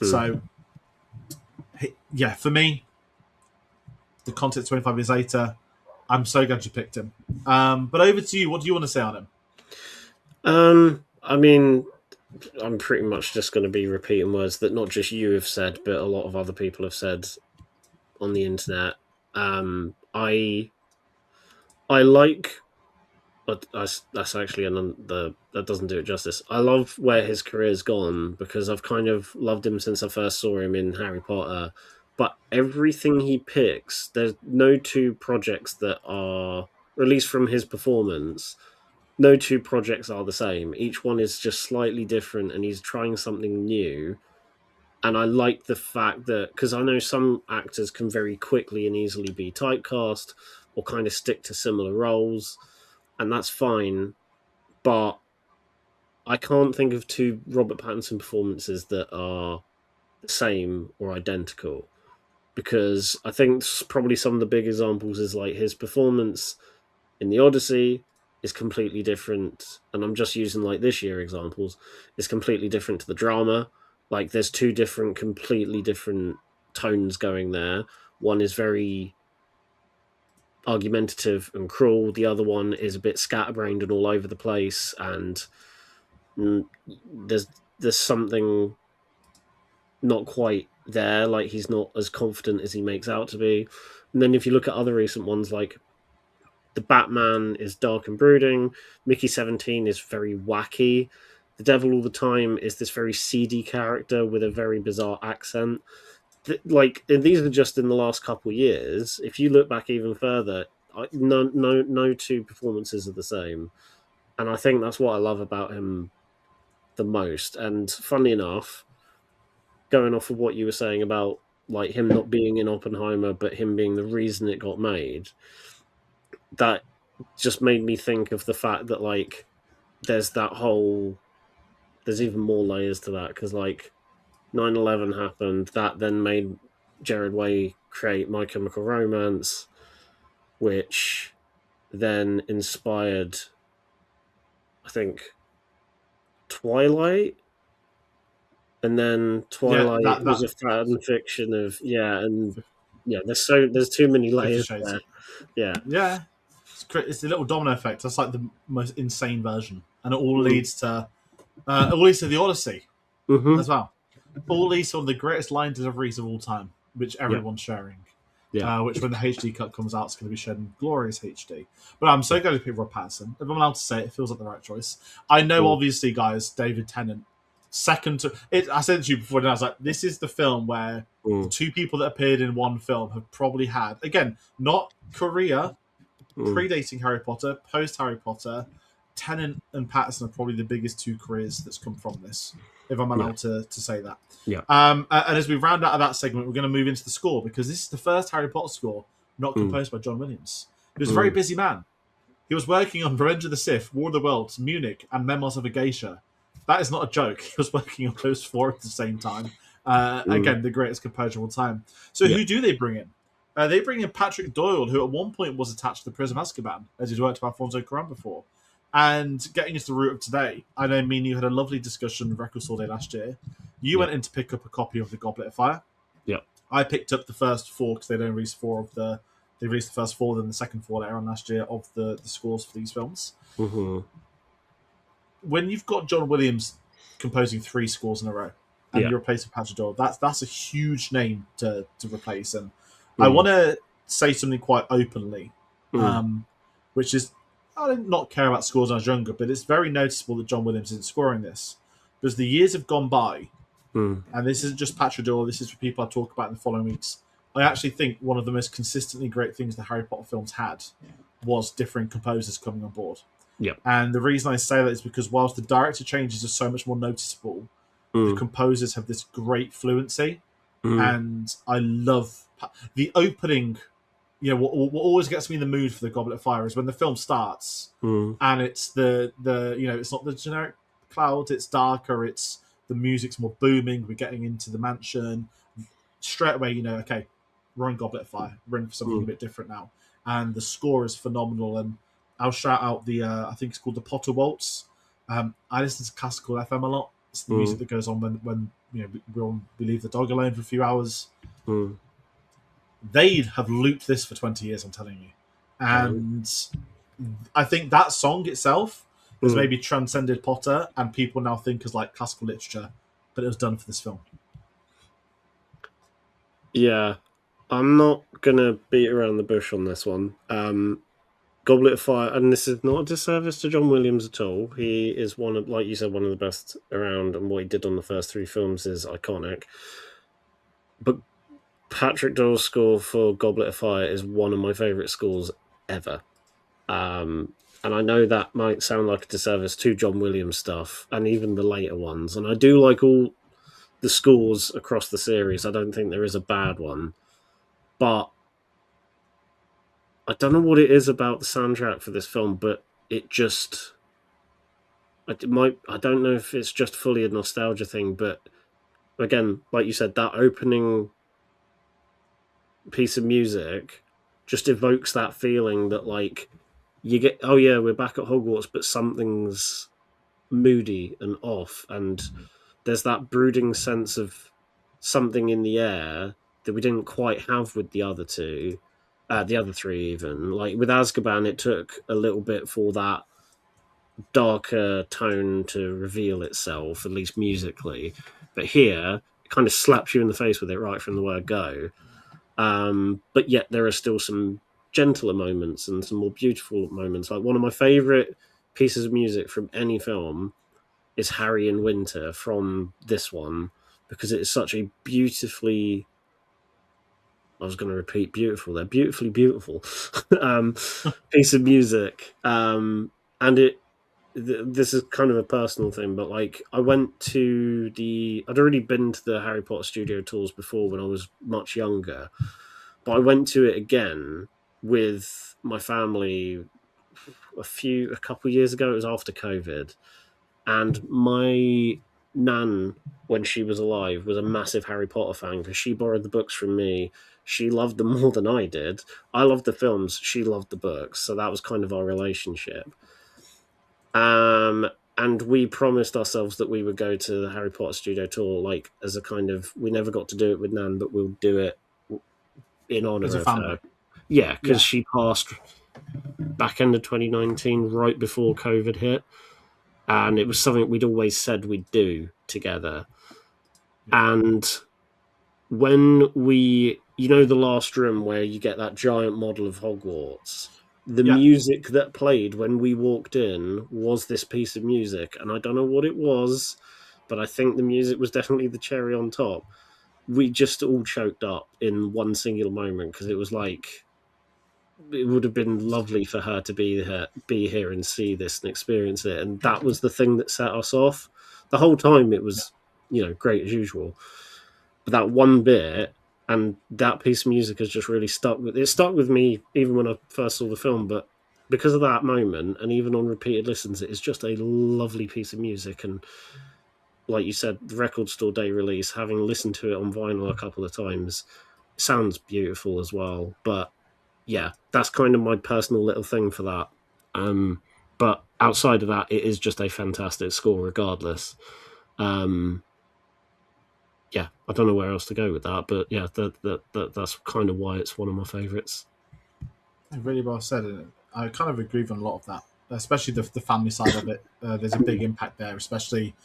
[SPEAKER 1] So, for me, the context 25 years later, I'm so glad you picked him. But over to you, what do you want to say on him?
[SPEAKER 2] I mean, I'm pretty much just going to be repeating words that not just you have said, but a lot of other people have said on the internet. I like. But that's actually that doesn't do it justice. I love where his career's gone because I've kind of loved him since I first saw him in Harry Potter. But everything he picks, there's no two projects that are, or at least from his performance, no two projects are the same. Each one is just slightly different, and he's trying something new. And I like the fact that, because I know some actors can very quickly and easily be typecast or kind of stick to similar roles, and that's fine. But I can't think of two Robert Pattinson performances that are the same or identical, because I think probably some of the big examples is like his performance in the Odyssey is completely different, and I'm just using like this year examples, is completely different to the drama. Like there's two different, completely different tones going there. One is very argumentative and cruel. The other one is a bit scatterbrained and all over the place, and there's something not quite there. Like he's not as confident as he makes out to be. And then if you look at other recent ones, like the Batman is dark and brooding. Mickey 17 is very wacky. The Devil All the Time is this very seedy character with a very bizarre accent. Like these are just in the last couple of years. If you look back even further, no two performances are the same, and I think that's what I love about him the most. And funny enough, going off of what you were saying about like him not being in Oppenheimer, but him being the reason it got made, that just made me think of the fact that like there's even more layers to that, because like 9/11 happened, that then made Jared Way create My Chemical Romance, which then inspired, I think, Twilight. And then
[SPEAKER 1] Yeah,
[SPEAKER 2] Twilight was
[SPEAKER 1] that
[SPEAKER 2] a fan fiction of, and there's too many
[SPEAKER 1] 50
[SPEAKER 2] layers
[SPEAKER 1] Shades.
[SPEAKER 2] there. Yeah.
[SPEAKER 1] Yeah, it's the little domino effect. That's like the most insane version, and it all leads to the Odyssey
[SPEAKER 2] Mm-hmm.
[SPEAKER 1] as well. All leads to one of the greatest line deliveries of all time, which
[SPEAKER 2] Yeah.
[SPEAKER 1] everyone's sharing.
[SPEAKER 2] Yeah.
[SPEAKER 1] Which when the HD cut comes out, it's going to be shown in glorious HD. But I'm so glad to pick Rob Pattinson. If I'm allowed to say it, it feels like the right choice. I know, obviously, guys, David Tennant, second to it. I said to you before, and I was like, this is the film where the two people that appeared in one film have probably had, again, not career, predating Harry Potter, post Harry Potter. Tennant and Pattinson are probably the biggest two careers that's come from this, if I'm allowed to say that.
[SPEAKER 2] Yeah.
[SPEAKER 1] And as we round out of that segment, we're going to move into the score, because this is the first Harry Potter score not composed by John Williams. He was a very busy man. He was working on Revenge of the Sith, War of the Worlds, Munich, and Memoirs of a Geisha. That is not a joke. He was working on those four at the same time. Again, the greatest composer of all time. So who do they bring in? They bring in Patrick Doyle, who at one point was attached to the Prison of Azkaban, as he's worked with Alfonso Cuarón before. And getting into the root of today, I know me and you had a lovely discussion of Record Store Day last year. You went in to pick up a copy of the Goblet of Fire.
[SPEAKER 2] Yeah.
[SPEAKER 1] I picked up the first four, because they don't release they released the first four, then the second four later on last year of the scores for these films.
[SPEAKER 2] Mm-hmm.
[SPEAKER 1] When you've got John Williams composing three scores in a row, and you're replacing Patrick Doyle, that's a huge name to replace. And I want to say something quite openly, which is, I did not care about scores when I was younger, but it's very noticeable that John Williams isn't scoring this, because the years have gone by, and this isn't just Patrick Doyle, this is for people I talk about in the following weeks. I actually think one of the most consistently great things the Harry Potter films had was different composers coming on board.
[SPEAKER 2] Yeah.
[SPEAKER 1] And the reason I say that is because whilst the director changes are so much more noticeable, the composers have this great fluency, and I love the opening. You know, what always gets me in the mood for the Goblet of Fire is when the film starts, and it's the it's not the generic clouds, it's darker, it's the music's more booming, we're getting into the mansion. Straight away, okay, we're on Goblet of Fire, we're in for something a bit different now. And the score is phenomenal, and I'll shout out the, I think it's called the Potter Waltz. I listen to classical FM a lot. It's the music that goes on when we leave the dog alone for a few hours. They'd have looped this for 20 years, I'm telling you. And I think that song itself has maybe transcended Potter, and people now think as like classical literature, but it was done for this film.
[SPEAKER 2] Yeah, I'm not gonna beat around the bush on this one. Goblet of Fire, and this is not a disservice to John Williams at all. He is one of, like you said, one of the best around, and what he did on the first three films is iconic. But Patrick Doyle's score for Goblet of Fire is one of my favourite scores ever. And I know that might sound like a disservice to John Williams stuff, and even the later ones. And I do like all the scores across the series. I don't think there is a bad one. But I don't know what it is about the soundtrack for this film, but it just... I don't know if it's just fully a nostalgia thing, but again, like you said, that opening piece of music just evokes that feeling that, like, you get, oh yeah, we're back at Hogwarts, but something's moody and off, and there's that brooding sense of something in the air that we didn't quite have with the other two, the other three even. Like with Azkaban, it took a little bit for that darker tone to reveal itself, at least musically. But here, it kind of slaps you in the face with it right from the word go. But yet there are still some gentler moments and some more beautiful moments. Like one of my favourite pieces of music from any film is Harry in Winter from this one, because it is such a beautifully... I was going to repeat beautiful there. Beautifully beautiful piece of music. And this is kind of a personal thing, but like I went to I'd already been to the Harry Potter studio tours before when I was much younger, but I went to it again with my family a couple of years ago. It was after COVID, and my nan, when she was alive, was a massive Harry Potter fan because she borrowed the books from me. She loved them more than I did. I loved the films, she loved the books, so that was kind of our relationship. And we promised ourselves that we would go to the Harry Potter studio tour, like as a kind of, we never got to do it with Nan, but we'll do it in honor
[SPEAKER 1] As a
[SPEAKER 2] of
[SPEAKER 1] family.
[SPEAKER 2] her. Yeah, because she passed back end of 2019, right before COVID hit, and it was something we'd always said we'd do together. And when we, the last room where you get that giant model of Hogwarts, the music that played when we walked in was this piece of music, and I don't know what it was, but I think the music was definitely the cherry on top. We just all choked up in one singular moment because it was like, it would have been lovely for her to be here and see this and experience it, and that was the thing that set us off. The whole time it was, great as usual, but that one bit and that piece of music has just really stuck with me even when I first saw the film, but because of that moment and even on repeated listens, it is just a lovely piece of music. And like you said, the record store day release, having listened to it on vinyl a couple of times, sounds beautiful as well. But yeah, that's kind of my personal little thing for that. But outside of that, it is just a fantastic score regardless. Yeah, I don't know where else to go with that, but yeah, that's kind of why it's one of my favourites.
[SPEAKER 1] Really well said. And I kind of agree with a lot of that, especially the family side of it. There's a big impact there, especially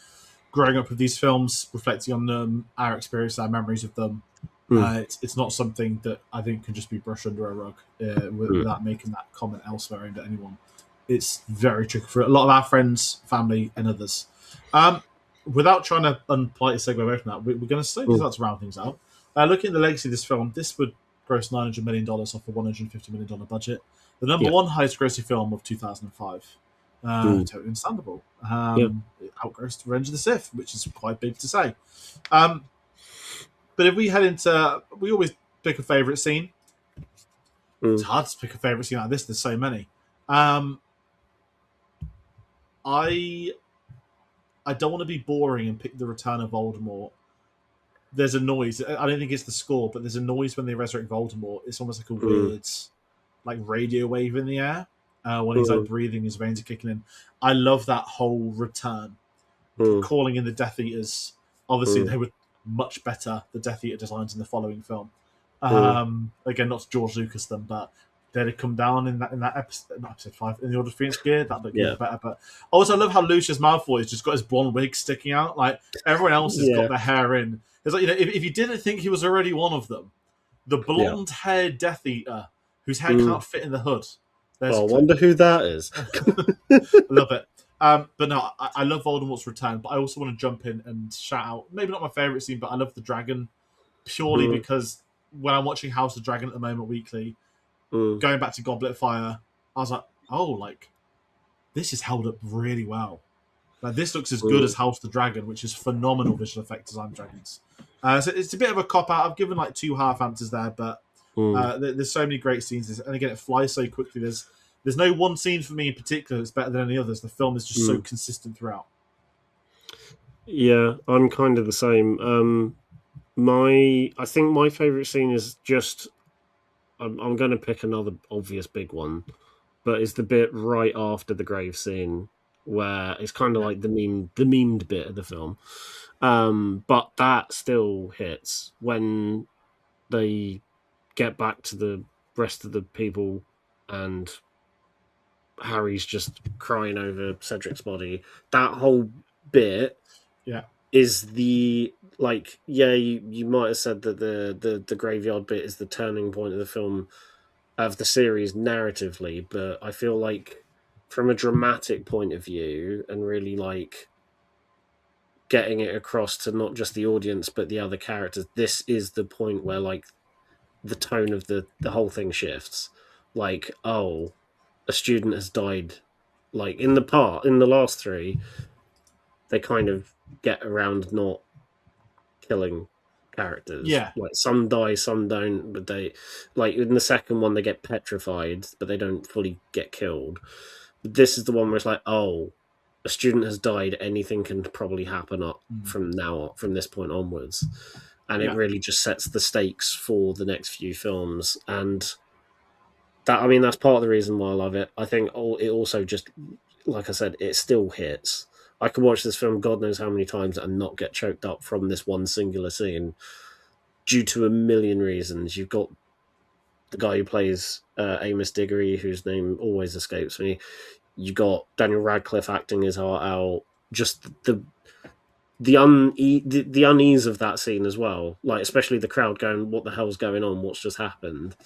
[SPEAKER 1] growing up with these films, reflecting on them, our experience, our memories of them. It's not something that I think can just be brushed under a rug without making that comment elsewhere into anyone. It's very tricky for a lot of our friends, family, and others. Without trying to unpolitely segue away from that, we're going to slowly start to round things out. Looking at the legacy of this film, this would gross $900 million off a $150 million budget. The number one highest grossing film of 2005. Totally understandable. It outgrossed Revenge of the Sith, which is quite big to say. But if we head into... We always pick a favourite scene. It's hard to pick a favourite scene like this. There's so many. I don't want to be boring and pick the Return of Voldemort. There's a noise. I don't think it's the score, but there's a noise when they resurrect Voldemort. It's almost like a weird, like radio wave in the air when he's like breathing, his veins are kicking in. I love that whole return, calling in the Death Eaters. Obviously, they were much better, the Death Eater designs in the following film. Again, not to George Lucas them, but they'd have come down in that episode, not episode 5, in the Order of Phoenix Gear. That looked
[SPEAKER 2] Yeah.
[SPEAKER 1] better. But also, I love how Lucius Malfoy has just got his blonde wig sticking out. Like everyone else has got their hair in. It's like, if you didn't think he was already one of them, the blonde-haired Death Eater whose hair can't fit in the hood.
[SPEAKER 2] I wonder who that is.
[SPEAKER 1] I love it. But no, I love Voldemort's return. But I also want to jump in and shout out, maybe not my favorite scene, but I love the dragon purely because when I'm watching House of Dragon at the moment weekly, going back to Goblet of Fire, I was like, oh, like this is held up really well. Like this looks as good as House of the Dragon, which is phenomenal visual effect design dragons. So it's a bit of a cop out. I've given like 2 half answers there, but there's so many great scenes, and again, it flies so quickly. There's no one scene for me in particular that's better than any others. The film is just so consistent throughout.
[SPEAKER 2] Yeah, I'm kind of the same. I think my favorite scene is just. I'm going to pick another obvious big one, but it's the bit right after the grave scene where it's kind of like the memed bit of the film. But that still hits when they get back to the rest of the people and Harry's just crying over Cedric's body. That whole bit is the you might have said that the graveyard bit is the turning point of the film, of the series narratively, but I feel like from a dramatic point of view and really like getting it across to not just the audience but the other characters, this is the point where like the tone of the whole thing shifts. Like, oh, a student has died. Like in the last 3, they kind of get around not killing characters.
[SPEAKER 1] Yeah.
[SPEAKER 2] Like some die, some don't, but they, like in the second one, they get petrified, but they don't fully get killed. But this is the one where it's like, oh, a student has died, anything can probably happen up from this point onwards. And it really just sets the stakes for the next few films. And that's part of the reason why I love it. I think it also just, like I said, it still hits. I could watch this film God knows how many times and not get choked up from this one singular scene due to a million reasons. You've got the guy who plays Amos Diggory, whose name always escapes me. You got Daniel Radcliffe acting his heart out. Just the unease of that scene as well. Like especially the crowd going, "What the hell's going on? What's just happened?"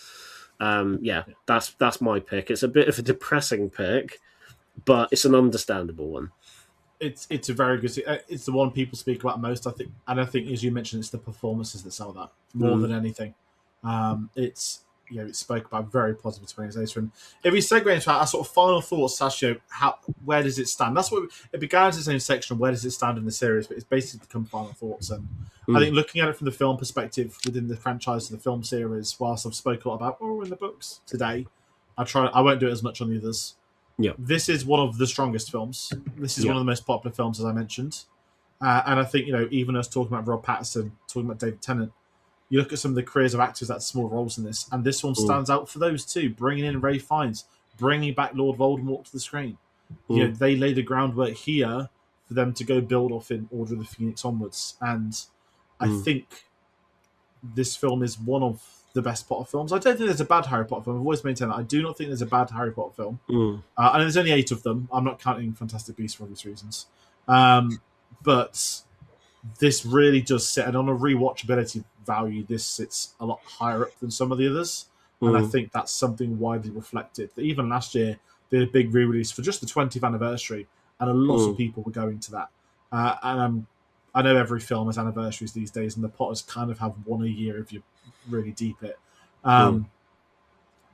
[SPEAKER 2] That's my pick. It's a bit of a depressing pick, but it's an understandable one.
[SPEAKER 1] It's a very good. It's the one people speak about most, I think, and I think, as you mentioned, it's the performances that sell that more than anything. It's it's spoke about very positive experience later. And if we segue into our sort of final thoughts, Sashio, where does it stand? That's what it began as its own section of where does it stand in the series, but it's basically become final thoughts. And I think looking at it from the film perspective within the franchise of the film series, whilst I've spoken a lot about in the books today, I won't do it as much on the others.
[SPEAKER 2] Yeah,
[SPEAKER 1] this is one of the strongest films. This is one of the most popular films, as I mentioned. And I think, even us talking about Rob Pattinson, talking about David Tennant, you look at some of the careers of actors that had small roles in this, and this one stands out for those two, bringing in Ralph Fiennes, bringing back Lord Voldemort to the screen. They laid the groundwork here for them to go build off in Order of the Phoenix onwards. And I think this film is one of the best Potter films. I don't think there's a bad Harry Potter film. I've always maintained that. I do not think there's a bad Harry Potter film. And there's only 8 of them. I'm not counting Fantastic Beasts for obvious reasons. But this really does sit, and on a rewatchability value, this sits a lot higher up than some of the others. And I think that's something widely reflected. That even last year, they had a big re-release for just the 20th anniversary, and a lot of people were going to that. And I know every film has anniversaries these days, and the Potters kind of have one a year if you really deep it. I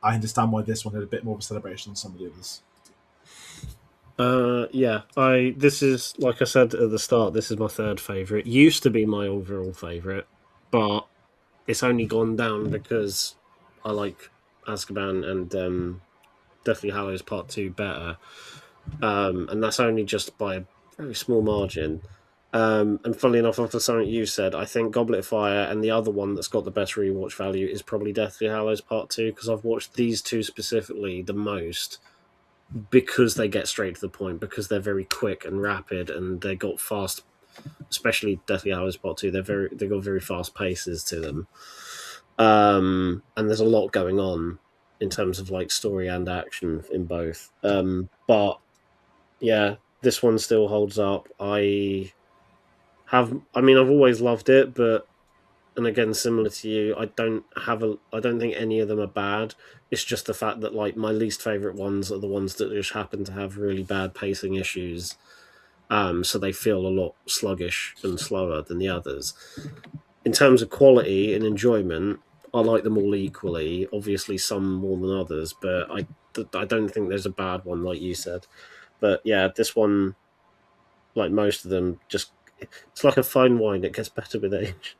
[SPEAKER 1] understand why this one had a bit more of a celebration than some of the others.
[SPEAKER 2] This is, like I said at the start, this is my 3rd favourite. Used to be my overall favourite, but it's only gone down because I like Azkaban and Deathly Hallows Part 2 better. And that's only just by a very small margin. And funnily enough, after something you said, I think Goblet of Fire and the other one that's got the best rewatch value is probably Deathly Hallows Part 2, because I've watched these two specifically the most, because they get straight to the point, because they're very quick and rapid, and they got fast, especially Deathly Hallows Part 2, they got very fast paces to them. And there's a lot going on. in terms of like story and action in both. But yeah, this one still holds up. I mean, I've always loved it, but and again, similar to you, I don't think any of them are bad. It's just the fact that like my least favorite ones are the ones that just happen to have really bad pacing issues. So they feel a lot sluggish and slower than the others. In terms of quality and enjoyment, I like them all equally. Obviously, some more than others, but I don't think there's a bad one, like you said. But yeah, this one, like most of them, just it's like a fine wine; it gets better with age.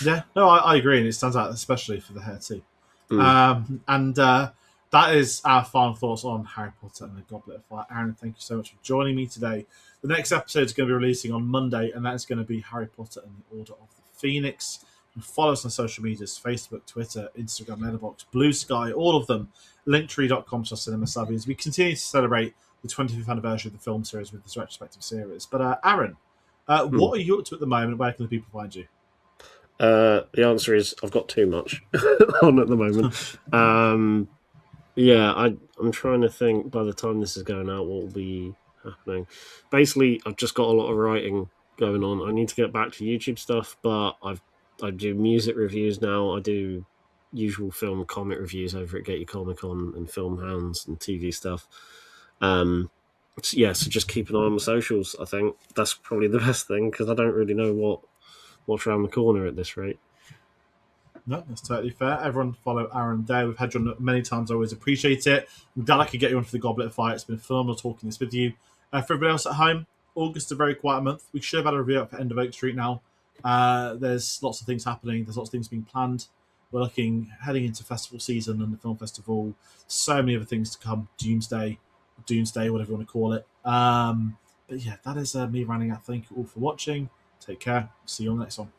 [SPEAKER 1] Yeah, no, I agree, and it stands out especially for the hair too.
[SPEAKER 2] Mm.
[SPEAKER 1] And that is our final thoughts on Harry Potter and the Goblet of Fire. Aaron, thank you so much for joining me today. The next episode is going to be releasing on Monday, and that is going to be Harry Potter and the Order of the Phoenix. And follow us on social medias: Facebook, Twitter, Instagram, Letterboxd, Blue Sky, all of them. Linktree.com/cinemasavvy as we continue to celebrate the 25th anniversary of the film series with this retrospective series. But Aaron, what are you up to at the moment? Where can the people find you?
[SPEAKER 2] The answer is I've got too much on at the moment. Yeah, I'm trying to think. By the time this is going out, what will be happening? Basically, I've just got a lot of writing going on. I need to get back to YouTube stuff, but I do music reviews now. I do usual film comic reviews over at Get Your Comic On and Film Hounds and TV stuff. Yeah, so just keep an eye on the socials. I think that's probably the best thing because I don't really know what's around the corner at this rate.
[SPEAKER 1] No, that's totally fair. Everyone follow Aaron there. We've had you on many times. I always appreciate it. I'm glad I could get you on for the Goblet of Fire. It's been phenomenal talking this with you. For everybody else at home, August is a very quiet month. We should have had a review up for End of Oak Street now. There's lots of things happening. There's lots of things being planned. We're heading into festival season and the film festival. So many other things to come. Doomsday, whatever you want to call it. But yeah, that is me running out. Thank you all for watching. Take care. See you on the next one.